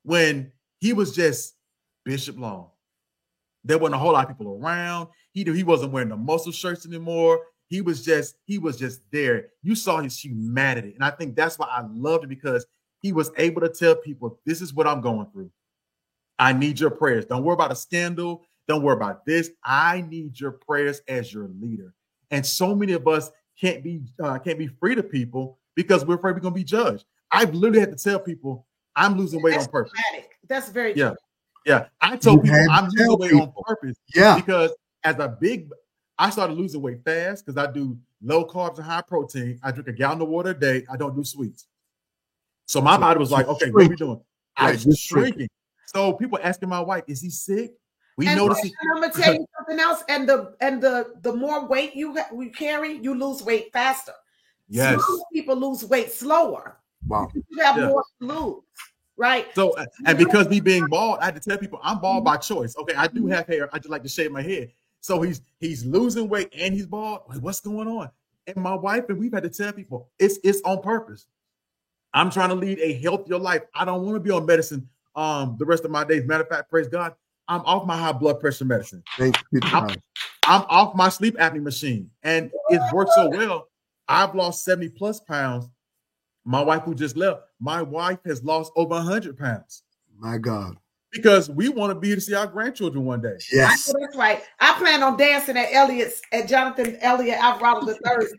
when he was just Bishop Long. There wasn't a whole lot of people around. He wasn't wearing the muscle shirts anymore. He was just there. You saw his humanity. And I think that's why I loved it, because he was able to tell people, this is what I'm going through. I need your prayers. Don't worry about a scandal. Don't worry about this. I need your prayers as your leader. And so many of us can't be free to people because we're afraid we're going to be judged. I've literally had to tell people I'm losing weight on purpose. Dramatic. That's very true. Yeah. I told people I'm losing weight on purpose. Yeah. Because I started losing weight fast because I do low carbs and high protein. I drink a gallon of water a day. I don't do sweets. So my body was like, okay, what are we doing? I was shrinking. So people asking my wife, is he sick? We noticed. I'm gonna tell you something else. And the more weight you carry, you lose weight faster. Yes. Some people lose weight slower. Wow. You have more to lose, right? So, and because me being bald, I had to tell people I'm bald by choice. Okay, I do have hair. I just like to shave my head. So he's losing weight and he's bald. Like, what's going on? And my wife and we've had to tell people it's on purpose. I'm trying to lead a healthier life. I don't want to be on medicine the rest of my days. Matter of fact, praise God, I'm off my high blood pressure medicine. Thank you. I'm off my sleep apnea machine, and it's worked so well. I've lost 70 plus pounds. My wife, who just left, my wife has lost over 100 pounds. My God. Because we want to be here to see our grandchildren one day. Yes. That's right. I plan on dancing at Jonathan Elliott Alvarado III's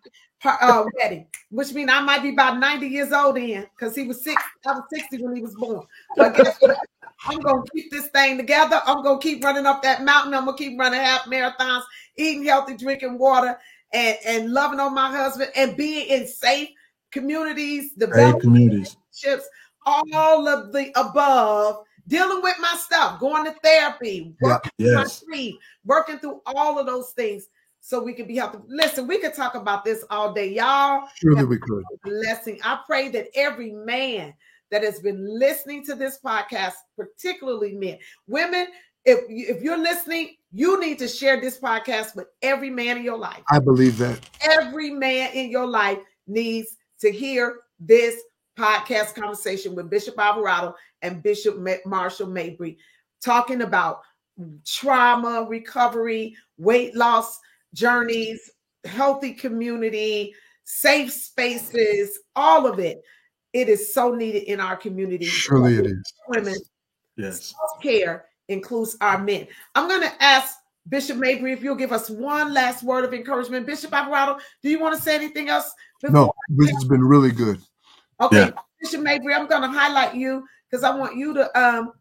wedding, which means I might be about 90 years old then, because he was 6. I was 60 when he was born. But guess what? I'm going to keep this thing together. I'm going to keep running up that mountain. I'm going to keep running half marathons, eating healthy, drinking water, and loving on my husband, and being in safe communities, developing relationships, all of the above, dealing with my stuff, going to therapy, working through my sleep, working through all of those things so we can be healthy. Listen, we could talk about this all day, y'all. Surely we could. Blessing. I pray that every man that has been listening to this podcast, particularly men, women, if you're listening, you need to share this podcast with every man in your life. I believe that. Every man in your life needs to hear this podcast conversation with Bishop Alvarado and Bishop Marshall Mabry, talking about trauma, recovery, weight loss journeys, healthy community, safe spaces, all of it. It is so needed in our community. Surely it is. Women, yes. Self-care includes our men. I'm going to ask Bishop Mabry if you'll give us one last word of encouragement. Bishop Alvarado, do you want to say anything else? No, this has been really good. Okay, Bishop Mabry, I'm going to highlight you because I want you to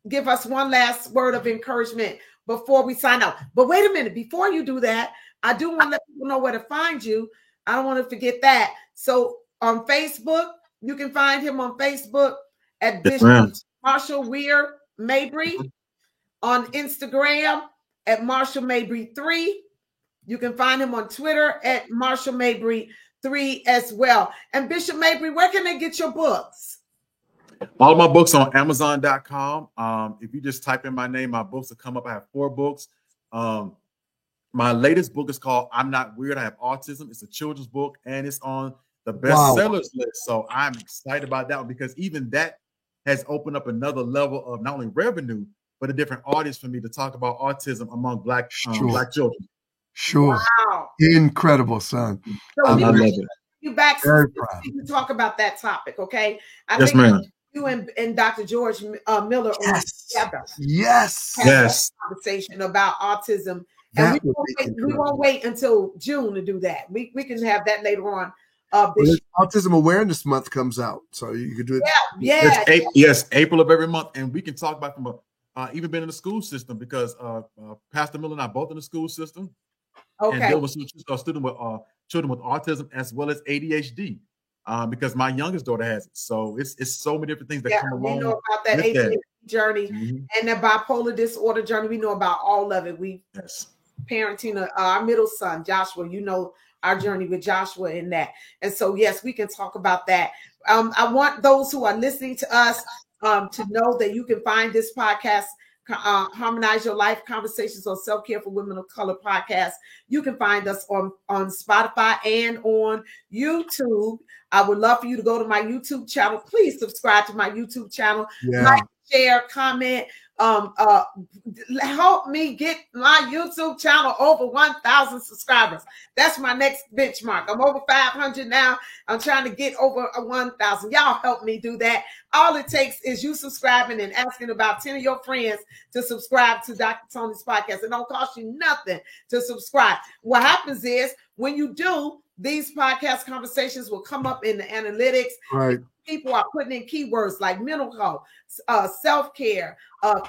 give us one last word of encouragement before we sign out. But wait a minute, before you do that, I do want to let people know where to find you. I don't want to forget that. So on Facebook, you can find him on Facebook at Bishop Marshall Weir Mabry. On Instagram at Marshall Mabry 3. You can find him on Twitter at Marshall Mabry 3 as well. And Bishop Mabry, where can they get your books? All of my books on Amazon.com. If you just type in my name, my books will come up. I have 4 books. My latest book is called I'm Not Weird, I Have Autism. It's a children's book, and it's on the bestsellers list. So I'm excited about that one because even that has opened up another level of not only revenue, but a different audience for me to talk about autism among Black children. Sure. Wow. Incredible, son. So I love it. You back to talk about that topic, okay? Yes, ma'am. You and Dr. George Miller are together. Yes. Conversation about autism. And we won't wait until June to do that. We can have that later on. Autism Awareness Month comes out, so you could do it. Yes, April of every month, and we can talk about from even been in the school system because Pastor Miller and I both in the school system. Okay. And dealing with students with children with autism as well as ADHD. because my youngest daughter has it. So it's so many different things that come along. We know about that ADHD journey and the bipolar disorder journey. We know about all of it. We parenting our middle son, Joshua, you know, our journey with Joshua in that. And so, yes, we can talk about that. I want those who are listening to us to know that you can find this podcast, Harmonize Your Life, Conversations on Self-Care for Women of Color podcast. You can find us on Spotify and on YouTube. I would love for you to go to my YouTube channel. Please subscribe to my YouTube channel. Like, share, comment. Help me get my YouTube channel over 1,000 subscribers. That's my next benchmark. I'm over 500 now. I'm trying to get over 1,000. Y'all help me do that. All it takes is you subscribing and asking about 10 of your friends to subscribe to Dr. Toni's podcast. It don't cost you nothing to subscribe. What happens is when you do, these podcast conversations will come up in the analytics. Right. People are putting in keywords like mental health, self-care,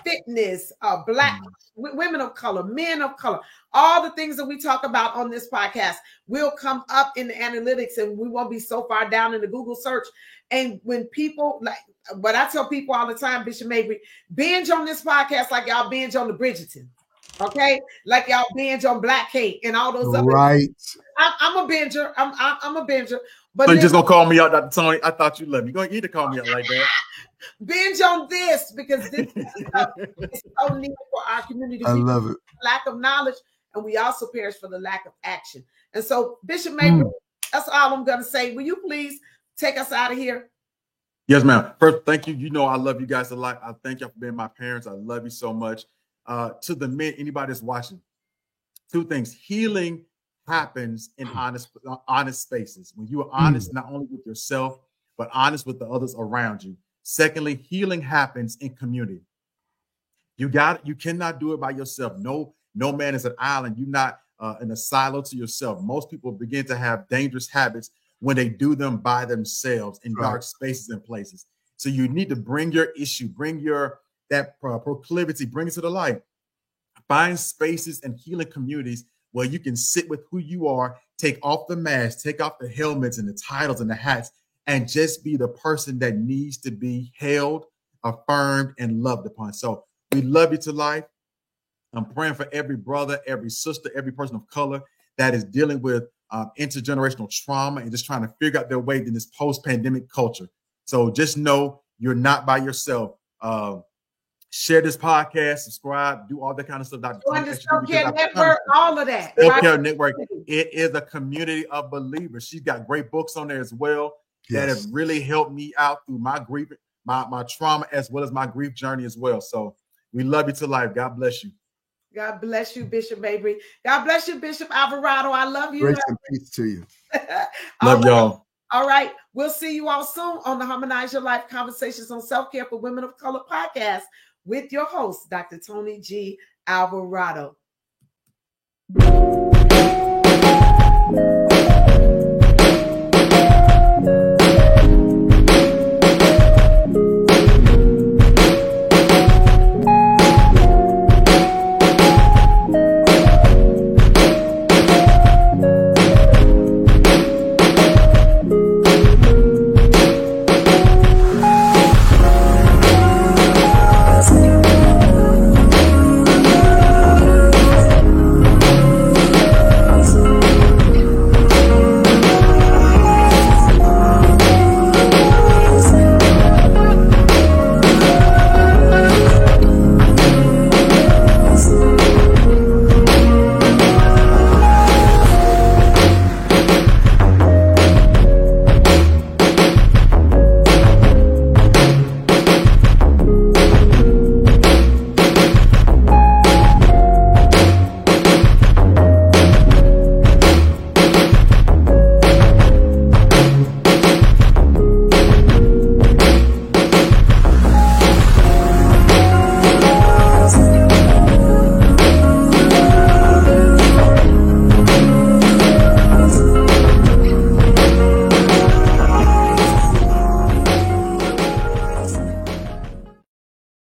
fitness, Black women of color, men of color. All the things that we talk about on this podcast will come up in the analytics, and we won't be so far down in the Google search. And when people, like what I tell people all the time, Bishop Mabry, binge on this podcast like y'all binge on the Bridgerton. Okay, like y'all binge on Black Kate and all those other. Right. I'm a binger. I'm a binger. But so you just gonna call me out, Dr. Tony? I thought you loved me. You need to call me out like that. Binge on this because this is so needed for our community. I love it. Lack of knowledge, and we also perish for the lack of action. And so, Bishop Mabry, that's all I'm gonna say. Will you please take us out of here? Yes, ma'am. First, thank you. You know I love you guys a lot. I thank you for being my parents. I love you so much. To the men, anybody that's watching, two things. Healing happens in honest spaces. When you are honest, not only with yourself, but honest with the others around you. Secondly, healing happens in community. You cannot do it by yourself. No man is an island. You're not in a silo to yourself. Most people begin to have dangerous habits when they do them by themselves in dark spaces and places. So you need to bring your issue, bring that proclivity, bring it to the light. Find spaces and healing communities where you can sit with who you are, take off the mask, take off the helmets and the titles and the hats, and just be the person that needs to be held, affirmed, and loved upon. So we love you to life. I'm praying for every brother, every sister, every person of color that is dealing with intergenerational trauma and just trying to figure out their way in this post-pandemic culture. So just know you're not by yourself. Share this podcast, subscribe, do all that kind of stuff. Join the Self-Care Network, all of that. Self-Care Network. It is a community of believers. She's got great books on there as well that have really helped me out through my grief, my trauma, as well as my grief journey as well. So we love you to life. God bless you. God bless you, Bishop Mabry. God bless you, Bishop Alvarado. I love you. Grace and peace to you. Love y'all. All right. We'll see you all soon on the Harmonize Your Life Conversations on Self-Care for Women of Color podcast with your host, Dr. Tony G. Alvarado.